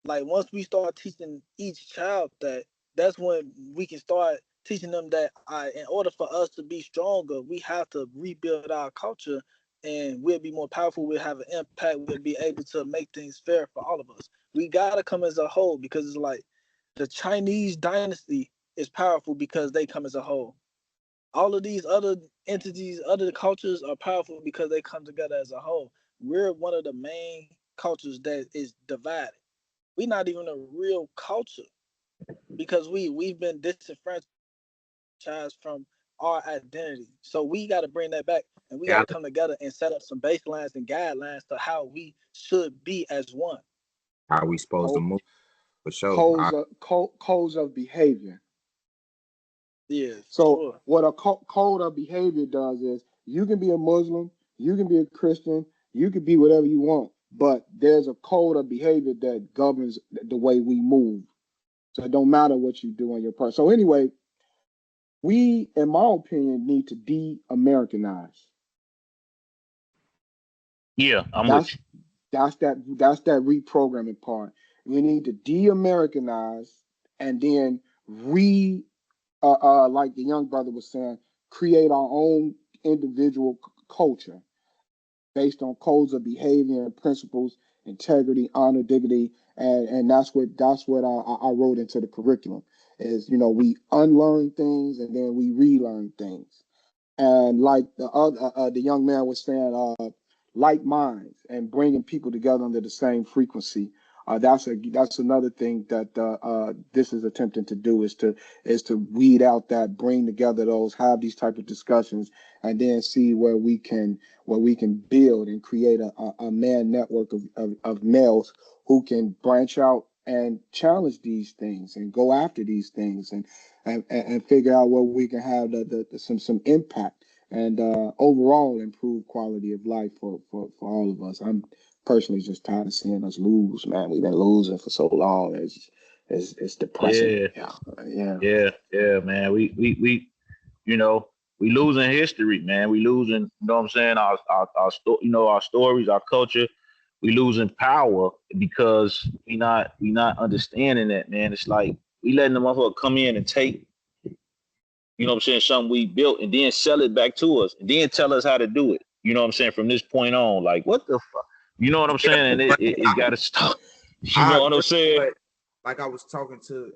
Like once we start teaching each child that, that's when we can start teaching them that in order for us to be stronger, we have to rebuild our culture, and we'll be more powerful. We'll have an impact. We'll be able to make things fair for all of us. We gotta come as a whole, because it's like the Chinese dynasty is powerful because they come as a whole. All of these other entities, other cultures are powerful because they come together as a whole. We're one of the main cultures that is divided. We're not even a real culture, because we've been disenfranchised from our identity. So we got to bring that back, and we got to come together and set up some baselines and guidelines to how we should be as one. How we supposed to move? For sure. Codes of behavior. Yeah. So Sure. what a code of behavior does is, you can be a Muslim, you can be a Christian, you can be whatever you want, but there's a code of behavior that governs the way we move. So it don't matter what you do on your part. So anyway, we, in my opinion, need to de-Americanize. Yeah, I'm That's with you. that's that reprogramming part. We need to de-Americanize, and then like the young brother was saying, create our own individual culture based on codes of behavior and principles, integrity, honor, dignity, and that's what I wrote into the curriculum. Is, we unlearn things and then we relearn things. And like the young man was saying, like minds and bringing people together under the same frequency. That's another thing that this is attempting to do, is to weed out that, bring together those, have these type of discussions, and then see where we can build and create a man network of males who can branch out and challenge these things and go after these things, and figure out where we can have some impact, and overall improve quality of life for all of us. I'm personally just tired of seeing us lose, man. We've been losing for so long. It's depressing. Yeah, man. We we losing history, man. We losing, you know what I'm saying, our stories, our culture. We losing power because we not understanding that, man. It's like we letting the motherfucker come in and take, you know what I'm saying, something we built and then sell it back to us and then tell us how to do it. You know what I'm saying? From this point on, like what the fuck? You know what I'm Yeah, saying? And but it got to stop. You I know what I'm agree. saying? But like I was talking to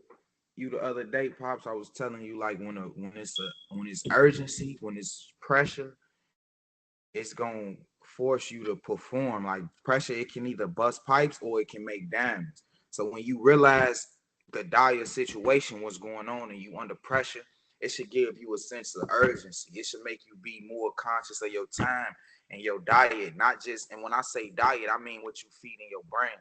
you the other day, Pops, I was telling you like when it's urgency, when it's pressure, it's gonna force you to perform. Like pressure, it can either bust pipes or it can make diamonds. So when you realize the dire situation, what's going on, and you under pressure, it should give you a sense of urgency. It should make you be more conscious of your time and your diet, not just. And when I say diet, I mean what you feed in your brain.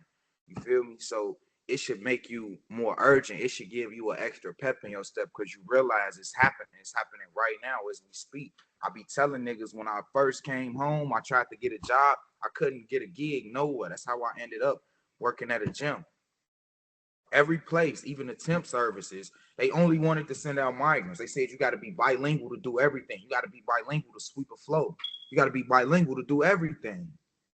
You feel me? So it should make you more urgent. It should give you an extra pep in your step because you realize it's happening. It's happening right now as we speak. I be telling niggas when I first came home, I tried to get a job. I couldn't get a gig nowhere. That's how I ended up working at a gym. Every place, even the temp services, they only wanted to send out migrants. They said you got to be bilingual to do everything. You got to be bilingual to sweep a flow. You got to be bilingual to do everything.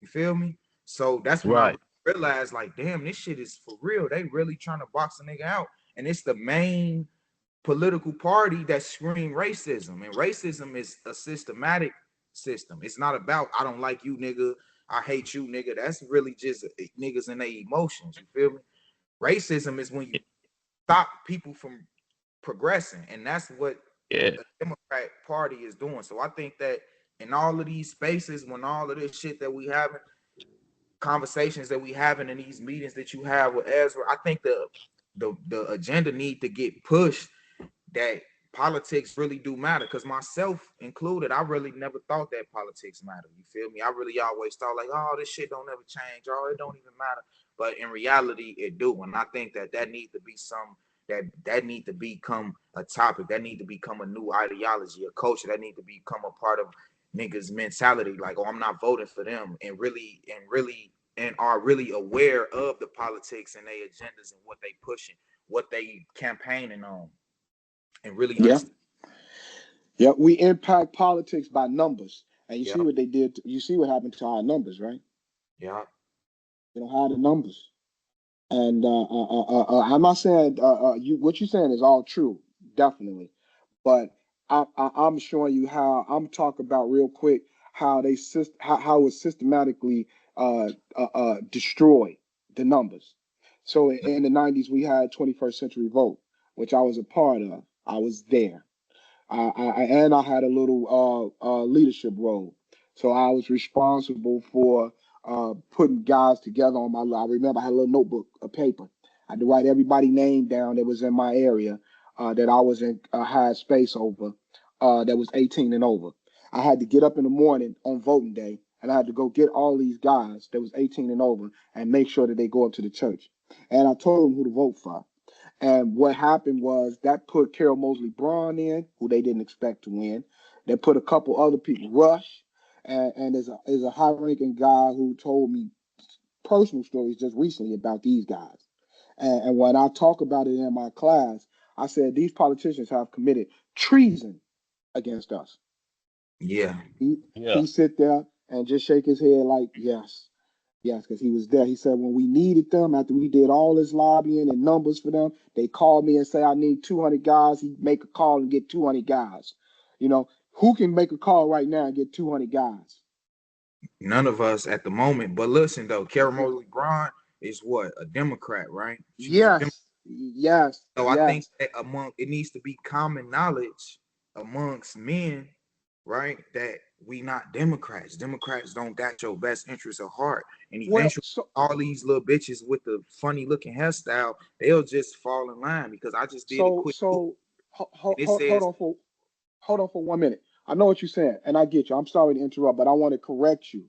You feel me? So that's when I Right. realized, like, damn, this shit is for real. They really trying to box a nigga out. And it's the main political party that scream racism. And racism is a systematic system. It's not about I don't like you, nigga. I hate you, nigga. That's really just niggas and their emotions. You feel me? Racism is when you stop people from progressing, and that's what Yeah. the Democrat Party is doing. So I think that in all of these spaces, when all of this shit that we having, conversations that we having in these meetings that you have with Ezra, I think the agenda need to get pushed that politics really do matter. Because myself included, I really never thought that politics matter. You feel me? I really always thought like, oh, this shit don't ever change. Oh, it don't even matter. But in reality, it do. And I think that needs to be that need to become a topic. That need to become a new ideology, a culture. That need to become a part of niggas' mentality. Like, oh, I'm not voting for them, and are really aware of the politics and their agendas and what they pushing, what they campaigning on, and really Yeah. understand. Yeah. We impact politics by numbers. And you Yeah, see what they did. You see what happened to our numbers, right? yeah, You know, how the numbers. And I'm not saying you what you're saying is all true, definitely. But I'm showing you how I'm talking about real quick how how it systematically destroy the numbers. So in the 90s we had 21st Century Vote, which I was a part of. I was there. And I had a little leadership role. So I was responsible for putting guys together on my. I remember I had a little notebook, a paper. I had to write everybody's name down that was in my area that I was in had space over that was 18 and over. I had to get up in the morning on voting day and I had to go get all these guys that was 18 and over and make sure that they go up to the church. And I told them who to vote for. And what happened was that put Carol Mosley Braun in, who they didn't expect to win. They put a couple other people, Rush, and there's a high ranking guy who told me personal stories just recently about these guys. And when I talk about it in my class, I said these politicians have committed treason against us. yeah, Yeah. He sit there and just shake his head like, yes, yes, because he was there. He said when we needed them, after we did all this lobbying and numbers for them, they called me and say I need 200 guys. He make a call and get 200 guys. You know, who can make a call right now and get 200 guys? none of us at the moment. But listen though, Kara Yeah. Mosley Braun is what, a Democrat, right? She was a Democrat. Yes, yes, So I think yes. that among it needs to be common knowledge amongst men, right? That we not Democrats. Democrats don't got your best interest at heart. And Well, eventually all these little bitches with the funny looking hairstyle, they'll just fall in line because I just did a so quick Google, so and it hold says, on for hold on for 1 minute. I know what you're saying, and I get you. I'm sorry to interrupt, but I want to correct you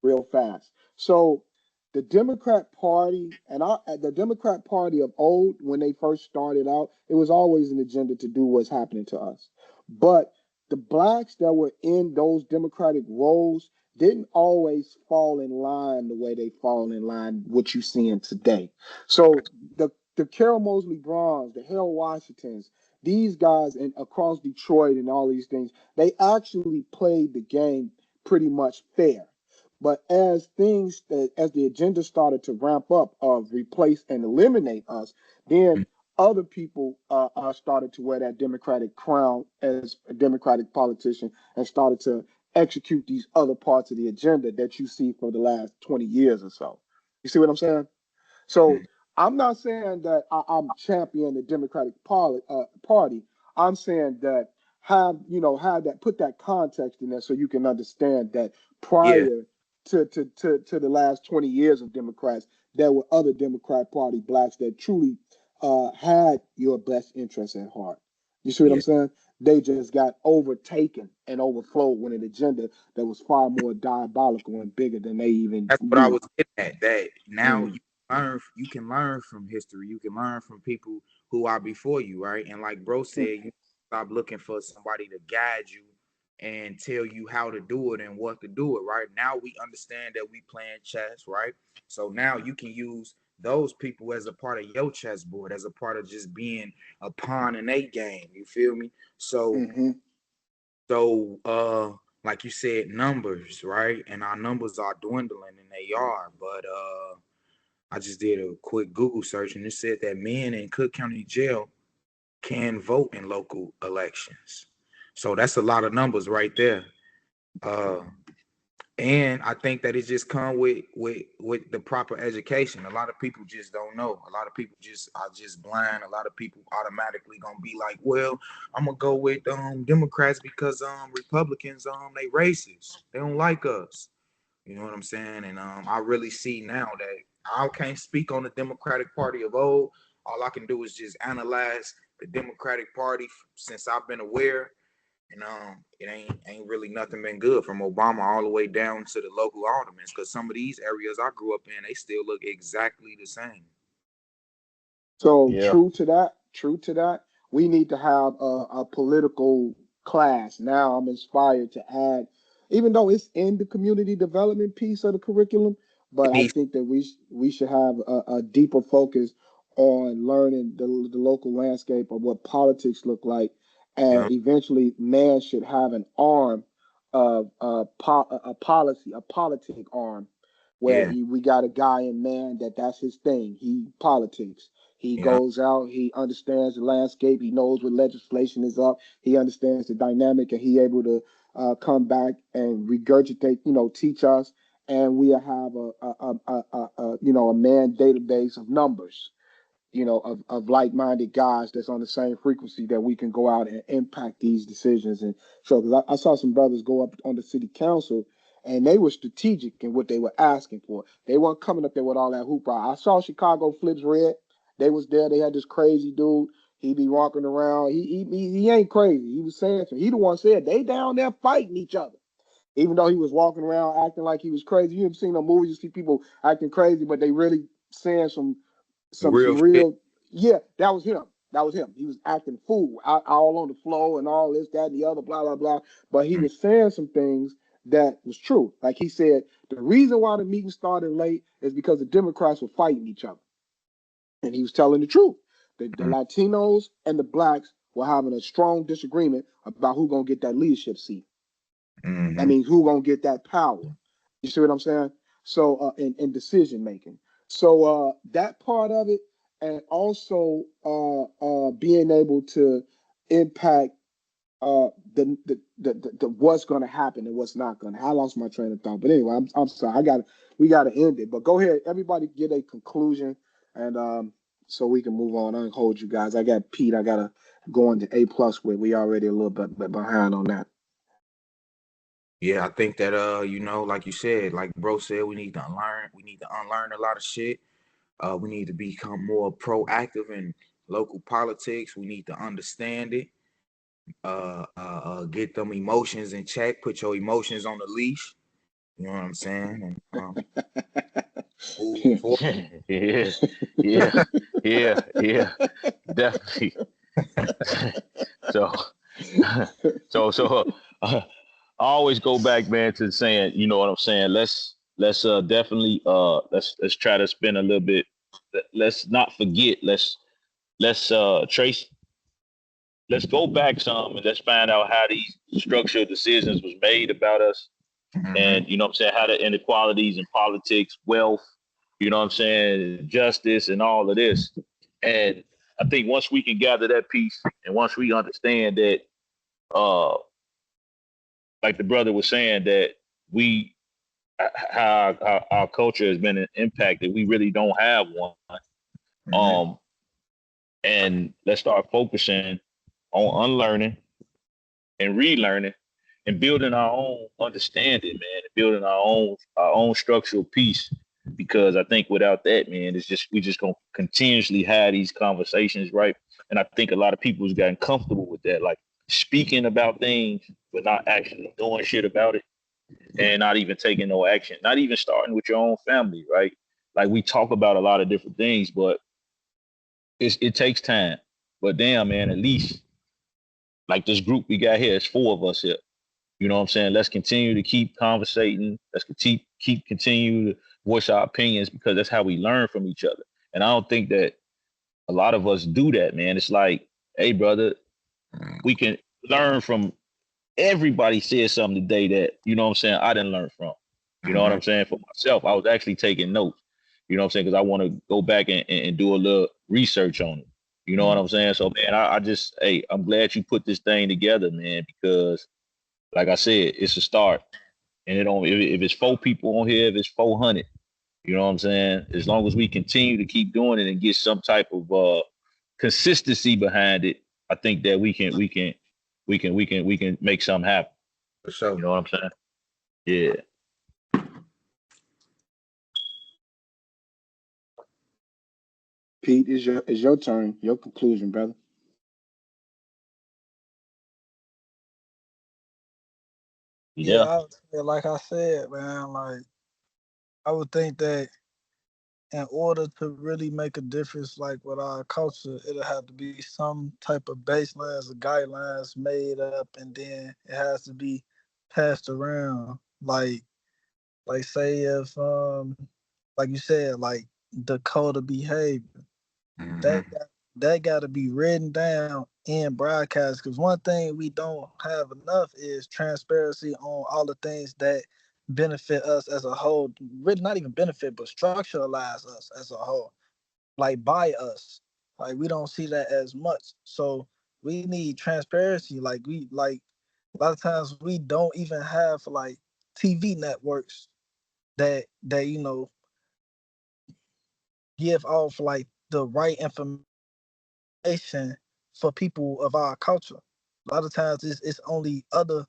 real fast. So, the Democrat Party and the Democrat Party of old, when they first started out, it was always an agenda to do what's happening to us. But the blacks that were in those Democratic roles didn't always fall in line the way they fall in line what you seeing today. So the Carol Mosley Browns, the Harold Washingtons, these guys and across Detroit and all these things, they actually played the game pretty much fair. But as the agenda started to ramp up of replace and eliminate us, then other people started to wear that Democratic crown as a Democratic politician and started to execute these other parts of the agenda that you see for the last 20 years or so. You see what I'm saying? So Mm. I'm not saying that I'm championing the Democratic Party. I'm saying that have that, put that context in there so you can understand that Yeah, prior to the last 20 years of Democrats, there were other Democrat Party blacks that truly had your best interest at heart. You see what I'm yeah. saying? They just got overtaken and overflowed with an agenda that was far more diabolical and bigger than they even That's what I knew. was getting at. That now Mm. you can learn from history. You can learn from people who are before you, right? And like bro said, you stop looking for somebody to guide you and tell you how to do it and what to do it, right? Now we understand that we playing chess, right? So now you can use those people as a part of your chessboard, as a part of just being a pawn in a game. You feel me? So Hmm. so, like you said, numbers, right? And our numbers are dwindling, and they are. But I just did a quick Google search, and it said that men in Cook County Jail can vote in local elections. So that's a lot of numbers right there. Uh, and I think that it just come with the proper education. A lot of people just don't know. A lot of people just are just blind. A lot of people automatically gonna be like, well, I'm gonna go with Democrats because Republicans they racist. They don't like us. You know what I'm saying? And I really see now that I can't speak on the Democratic Party of old. All I can do is just analyze the Democratic Party since I've been aware, and it ain't really nothing been good from Obama all the way down to the local aldermen. Because some of these areas I grew up in, they still look exactly the same. So Yeah. true to that, we need to have a political class. Now I'm inspired to add, even though it's in the community development piece of the curriculum, It but I needs, think that we should have a deeper focus on learning the local landscape of what politics look like, you and know, eventually man should have an arm of a policy, a politic arm, where yeah, we got a guy in man that's his thing. He politics. He you know, goes out, he understands the landscape, he knows what legislation is up, he understands the dynamic, and he able to come back and regurgitate, teach us, and we have a man database of numbers, of like-minded guys that's on the same frequency that we can go out and impact these decisions. And so, because I saw some brothers go up on the city council, and they were strategic in what they were asking for. They weren't coming up there with all that hoopla. I saw Chicago Flips Red. They was there. They had this crazy dude. He be walking around. He ain't crazy. He was saying so. He the one said they down there fighting each other. Even though he was walking around acting like he was crazy. You ever seen no movies? You see people acting crazy, but they really saying some real shit. real. Yeah, that was him. That was him. He was acting fool all on the floor and all this, that, and the other, blah, blah, blah. But he Mm, was saying some things that was true. Like he said, the reason why the meeting started late is because the Democrats were fighting each other. And he was telling the truth. The mm, Latinos and the blacks were having a strong disagreement about who gonna get that leadership seat. That mm-hmm. means who gonna get that power. You see what I'm saying? So in decision making. So that part of it, and also being able to impact the what's going to happen and what's not going to. I lost my train of thought, but anyway, I'm sorry. We got to end it. But go ahead, everybody, get a conclusion, and so we can move on. I don't hold you guys. I got Pete. I gotta go into A+ with. We already a little bit behind on that. Yeah, I think that like you said, like bro said, we need to unlearn a lot of shit. We need to become more proactive in local politics. We need to understand it. Get them emotions in check. Put your emotions on the leash. You know what I'm saying? And move forward. Yeah. Yeah. Yeah. Yeah. Definitely. So, I always go back, man, to saying, you know what I'm saying. Let's definitely let's try to spend a little bit. Let's not forget. Let's trace. Let's go back some and let's find out how these structural decisions was made about us, Mm-hmm. and you know what I'm saying, how the inequalities in politics, wealth, you know what I'm saying, justice, and all of this. And I think once we can gather that piece, and once we understand that uh like the brother was saying, that we how our culture has been impacted. We really don't have one. Mm-hmm. And let's start focusing on unlearning and relearning and building our own understanding, man, and building our own structural piece. Because I think without that, man, it's just we just gonna continuously have these conversations, right? And I think a lot of people's gotten comfortable with that, like speaking about things but not actually doing shit about it, and not even taking no action, not even starting with your own family, right? Like we talk about a lot of different things, but it takes time. But damn, man, at least like this group we got here, it's 4 of us here. You know what I'm saying? Let's continue to keep conversating. Let's continue to voice our opinions, because that's how we learn from each other. And I don't think that a lot of us do that, man. It's like, hey, brother, we can learn from everybody said something today that, you know what I'm saying, I didn't learn from. You know what I'm saying? For myself, I was actually taking notes. You know what I'm saying? Because I want to go back and do a little research on it. You know what I'm saying? So, man, I just, hey, I'm glad you put this thing together, man, because like I said, it's a start. And it don't if it's 4 people on here, if it's 400, you know what I'm saying? As long as we continue to keep doing it and get some type of consistency behind it, I think that we can make something happen. For sure. You know what I'm saying? Yeah. Pete, is your turn. Your conclusion, brother. Yeah, Yeah. like I said, man, like I would think that in order to really make a difference, like with our culture, it'll have to be some type of baselines or guidelines made up, and then it has to be passed around. Like say if like you said, like the code of behavior Mm-hmm. that that got to be written down in broadcast. Because one thing we don't have enough is transparency on all the things that benefit us as a whole. Really, not even benefit, but structuralize us as a whole. Like by us, like we don't see that as much. So we need transparency. Like a lot of times we don't even have like TV networks that give off like the right information for people of our culture. A lot of times it's only other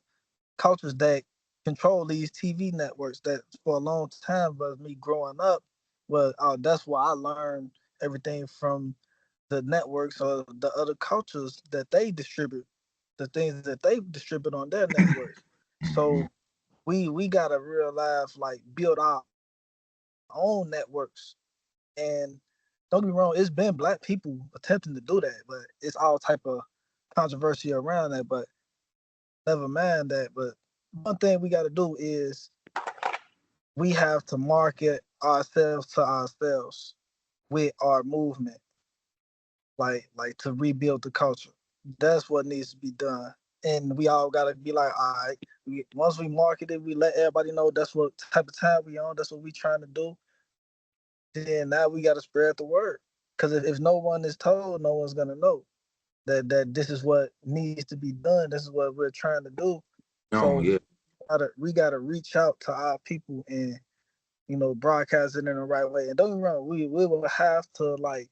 cultures that control these TV networks that for a long time was me growing up. Well, that's why I learned everything from the networks or the other cultures that they distribute, the things that they distribute on their networks. Mm-hmm. So we gotta real life like build our own networks. And don't get me wrong, it's been black people attempting to do that, but it's all type of controversy around that. But never mind that. But one thing we got to do is we have to market ourselves to ourselves with our movement, like to rebuild the culture. That's what needs to be done. And we all gotta be like, all right, once we market it, we let everybody know that's what type of time we on, that's what we trying to do. Then now we gotta spread the word. Because if no one is told, no one's gonna know that this is what needs to be done. This is what we're trying to do. Oh, So yeah. we gotta reach out to our people and broadcast it in the right way. And don't get me wrong, we will have to like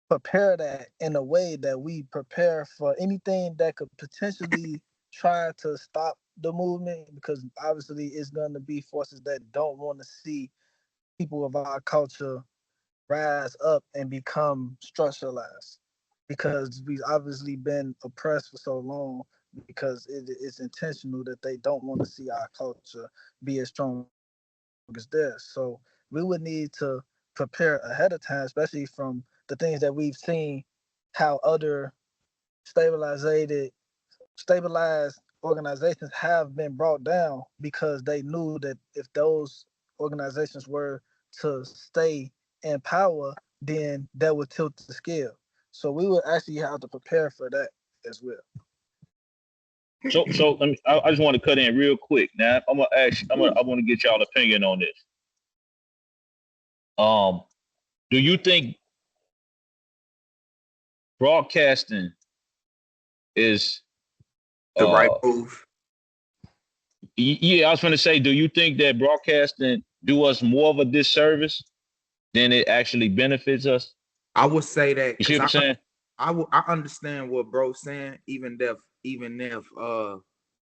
prepare that in a way that we prepare for anything that could potentially try to stop the movement, because obviously it's going to be forces that don't want to see people of our culture rise up and become structuralized, because we've obviously been oppressed for so long, because it's intentional that they don't want to see our culture be as strong as theirs. So we would need to prepare ahead of time, especially from the things that we've seen, how other stabilized stabilized organizations have been brought down, because they knew that if those organizations were to stay in power, then that would tilt the scale. So we would actually have to prepare for that as well. So let me. I just want to cut in real quick. Now I'm gonna ask. I want to get y'all opinion on this. Um, do you think broadcasting is The right uh move. Yeah, I was going to say, do you think that broadcasting do us more of a disservice than it actually benefits us? I would say that You see because what I'm saying? I understand what bro's saying, even if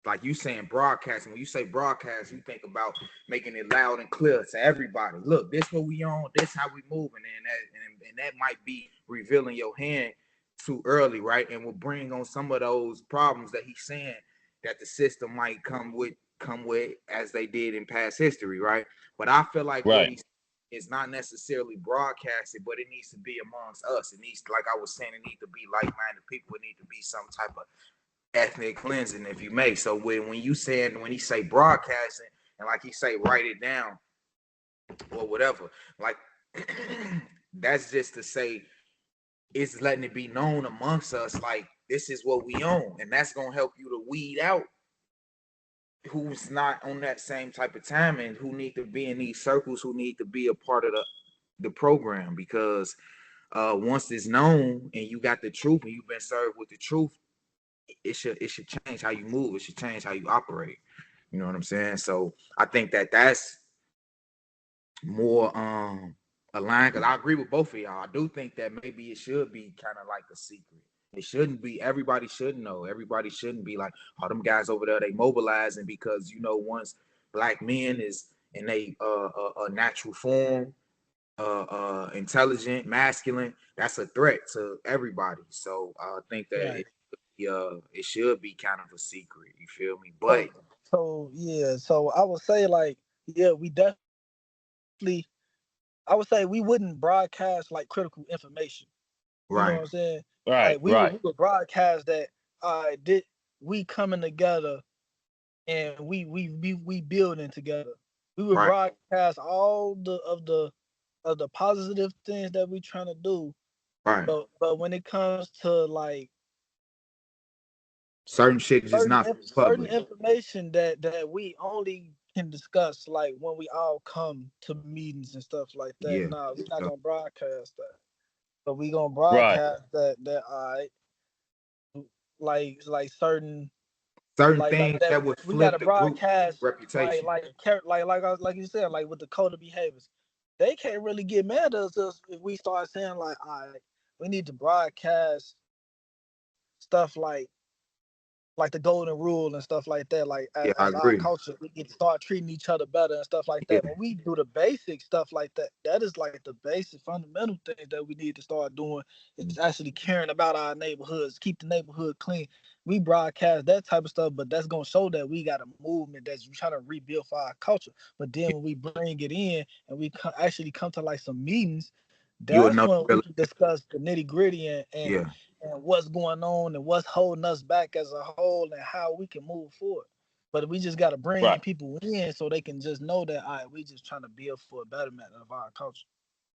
like you saying broadcasting, when you say broadcast, you think about making it loud and clear to everybody. Look, this what we on, this how we moving, and that might be revealing your hand too early, right? And will bring on some of those problems that he's saying that the system might come with as they did in past history, right? But I feel like what Right. he's it's not necessarily broadcasted, but it needs to be amongst us. It needs, like I was saying, it needs to be like-minded people. It needs to be some type of ethnic cleansing, if you may. So when he say broadcasting, and like he say write it down or whatever, like that's just to say it's letting it be known amongst us, like this is what we own, and that's gonna help you to weed out who's not on that same type of time and who need to be in these circles, who need to be a part of the program, because once it's known and you got the truth and you've been served with the truth, it should change how you move. It should change how you operate. You know what I'm saying? So I think that's more aligned, because I agree with both of y'all. I do think that maybe it should be kind of like a secret. It shouldn't be. Everybody should know. Everybody shouldn't be like, oh, them guys over there, they mobilizing because once black men is in a natural form, intelligent, masculine, that's a threat to everybody. So I think that Right. it should be kind of a secret. You feel me? But So yeah, so I would say like, yeah, we definitely, I would say we wouldn't broadcast like critical information. You know right, what I'm saying? Right. Like Right. we would broadcast that did we coming together and we building together. We would right, broadcast all of the positive things that we trying to do. right. But when it comes to like Certain shit is just not certain public. information that we only can discuss like when we all come to meetings and stuff like that. Yeah. Nah, we're not So gonna broadcast that. But we gonna Right. broadcast that like certain certain things that that would we gotta flip the group broadcast reputation. like you said, like with the code of behaviors. They can't really get mad at us if we start saying like, all right, we need to broadcast stuff like the golden rule and stuff like that. Like Yeah, I as our agree. culture, we can start treating each other better and stuff like Yeah. that. When we do the basic stuff like that, that is like the basic fundamental thing that we need to start doing is actually caring about our neighborhoods, keep the neighborhood clean. We broadcast that type of stuff, but that's gonna show that we got a movement that's trying to rebuild for our culture. But then when we bring it in and we actually come to like some meetings, You would that's know when we really. can discuss the nitty gritty Yeah. and what's going on and what's holding us back as a whole and how we can move forward. But we just got to bring Right. people in so they can just know that all right, we just trying to build for a betterment of our culture.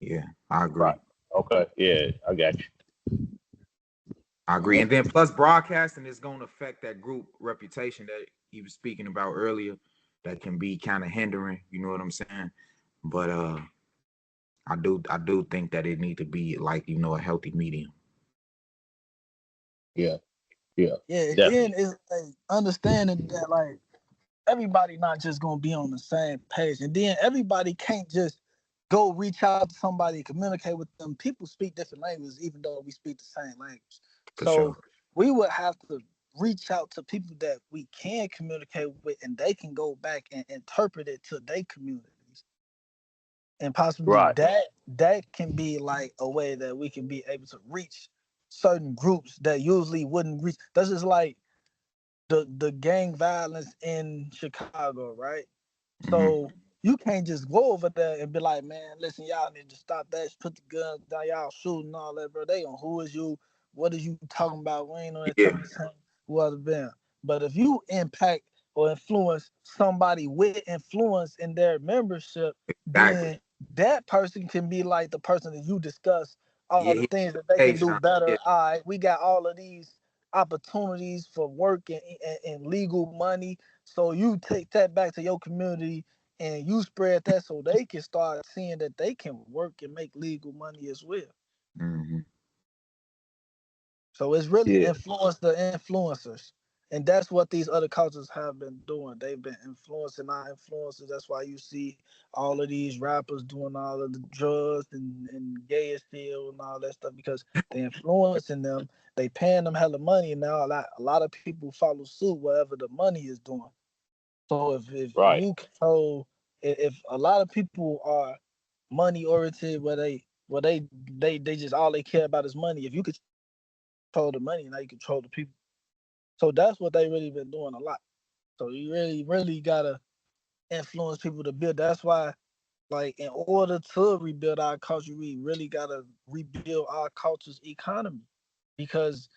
Yeah. I agree. Right. Okay. Yeah, I got you. I agree. And then plus broadcasting is going to affect that group reputation that he was speaking about earlier, that can be kind of hindering, you know what I'm saying? But I do think that it need to be like, a healthy medium. Yeah. Yeah. Yeah, and then Definitely. it's like understanding that like everybody not just gonna be on the same page, and then everybody can't just go reach out to somebody and communicate with them. People speak different languages, even though we speak the same language. For sure. So we would have to reach out to people that we can communicate with, and they can go back and interpret it to their communities, and possibly Right. that can be like a way that we can be able to reach certain groups that usually wouldn't reach. That's just like the gang violence in Chicago, right? Hmm. So you can't just go over there and be like, man, listen, y'all need to stop that. Put the guns down, y'all shooting all that, bro. They on who is you? What is you talking about? We ain't on that Yeah. time to say who other been. But if you impact or influence somebody with influence in their membership, Exactly. then that person can be like the person that you discuss all Yeah. the He things that they can education do on. Yeah. better. All right, we got all of these opportunities for work and legal money. So you take that back to your community and you spread that so they can start seeing that they can work and make legal money as well. Hmm. So it's really Yeah. influence the influencers And that's what these other cultures have been doing. They've been influencing our influences. That's why you see all of these rappers doing all of the drugs and gay still and all that stuff because they influencing them. They paying them hella money, and now a lot of people follow suit whatever the money is doing. So if Right. you control, if a lot of people are money oriented, where they just all they care about is money. If you control the money, now you control the people. So that's what they really been doing a lot. So you really gotta influence people to build. That's why, like, in order to rebuild our culture, we really gotta rebuild our culture's economy because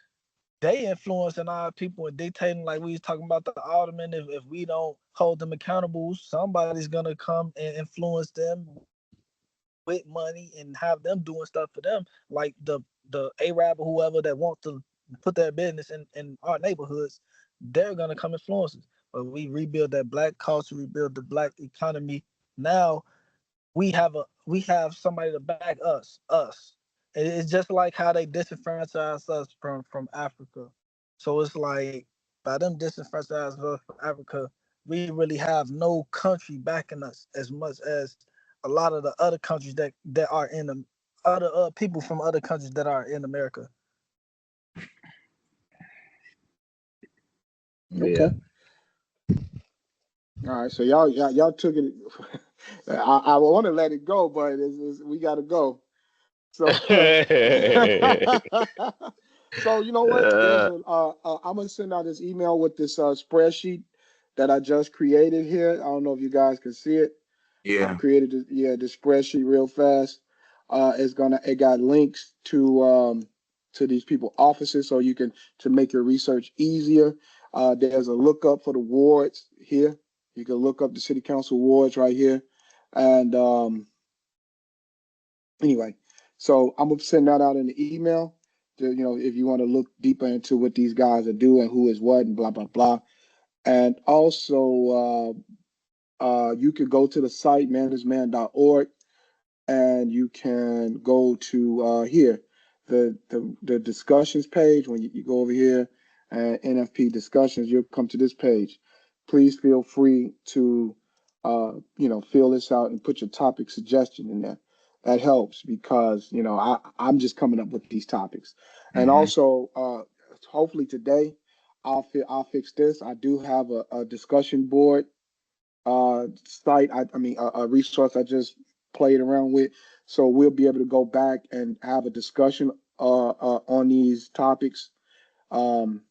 they influencing our people and dictating, like we was talking about the aldermen. If we don't hold them accountable, somebody's gonna come and influence them with money and have them doing stuff for them, like the Arab or whoever that wants to put their business in our neighborhoods, they're gonna come influence us. But we rebuild that black culture, rebuild the black economy. Now we have somebody to back us. It's just like how they disenfranchised us from Africa. So it's like by them disenfranchising us from Africa, we really have no country backing us as much as a lot of the other countries that are in the other people from other countries that are in America. Yeah. Okay. All right. So y'all took it. I want to let it go, but we got to go. So, so you know what? There's uh, a. I'm gonna send out this email with this spreadsheet that I just created here. I don't know if you guys can see it. I Yeah. created the spreadsheet real fast. It got links to these people offices so you can to make your research easier. There's a lookup for the wards here. You can look up the city council wards right here, and anyway, so I'm gonna send that out in the email. If you want to look deeper into what these guys are doing, who is what, and blah blah blah. And also, you could go to the site management.org and you can go to here, the discussions page. When you go over here and NFP discussions, you'll come to this page. Please feel free to fill this out and put your topic suggestion in there. That helps because I'm just coming up with these topics, and Mm-hmm. also hopefully today I'll fix this. I do have a discussion board site. I mean, a resource I just played around with, so we'll be able to go back and have a discussion on these topics. Um,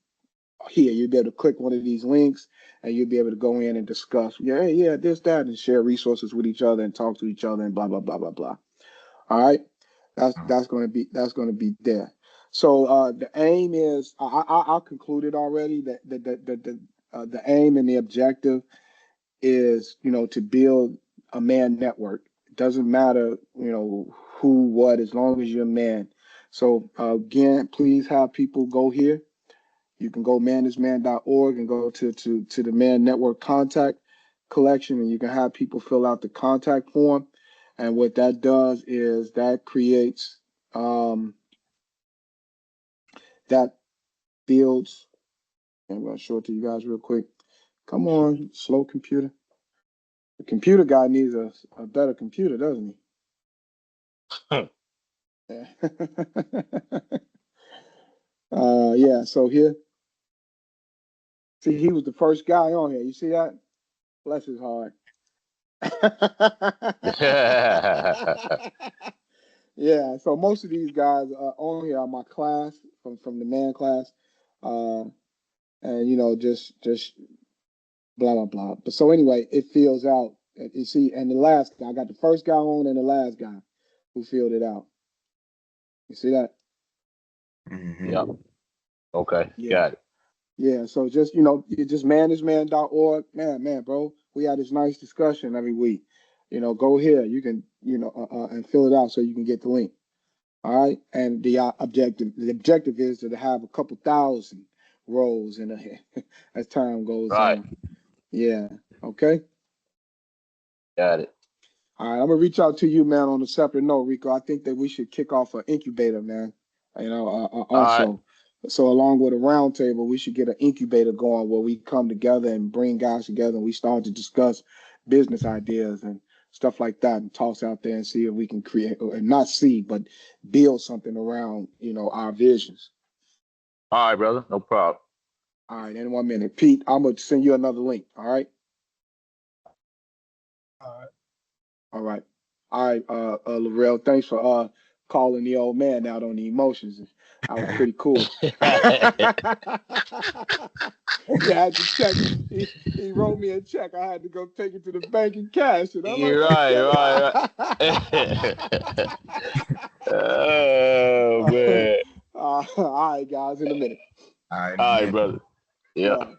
Here, you'll be able to click one of these links, and you'll be able to go in and discuss. Yeah, yeah, this, that, and share resources with each other and talk to each other and blah blah blah blah blah. All right, that's going to be there. So the aim is I'll conclude it already. That the aim and the objective is to build a man network. It doesn't matter who, what, as long as you're a man. So again, please have people go here. You can go management.org and go to the man network contact collection, and you can have people fill out the contact form. And what that does is that creates that builds. I'm going to show it to you guys real quick. Come on, slow computer. The computer guy needs a better computer, doesn't he? Yeah. Yeah. So here, see, he was the first guy on here. You see that? Bless his heart. Yeah. So most of these guys on here are my class from the man class, uh, and just blah blah blah. But so anyway, it fills out. You see, and the last guy, I got the first guy on and the last guy who filled it out. You see that? Mm-hmm. yeah. Okay. Yeah. Got it. Yeah, so just just management.org. Man, bro, we had this nice discussion every week. Go here. You can and fill it out so you can get the link. All right, and the objective is to have a couple thousand roles in a as time goes Right. on. Yeah. Okay. Got it. All right, I'm gonna reach out to you, man, on a separate note, Rico. I think that we should kick off an incubator, man. All right. Also. So along with a roundtable, we should get an incubator going where we come together and bring guys together and we start to discuss business ideas and stuff like that and toss out there and see if we can create or not see, but build something around, our visions. All right, brother. No problem. All right, in 1 minute. Pete, I'm gonna send you another link. All right. All right. All right. All right, Laurel, thanks for calling the old man out on the emotions. That was pretty cool. Yeah, I had to check. He wrote me a check. I had to go take it to the bank and cash it. I'm like, You're right, right. Oh man. all right, guys, in a minute. All right, All right, man. brother. Yeah. All right.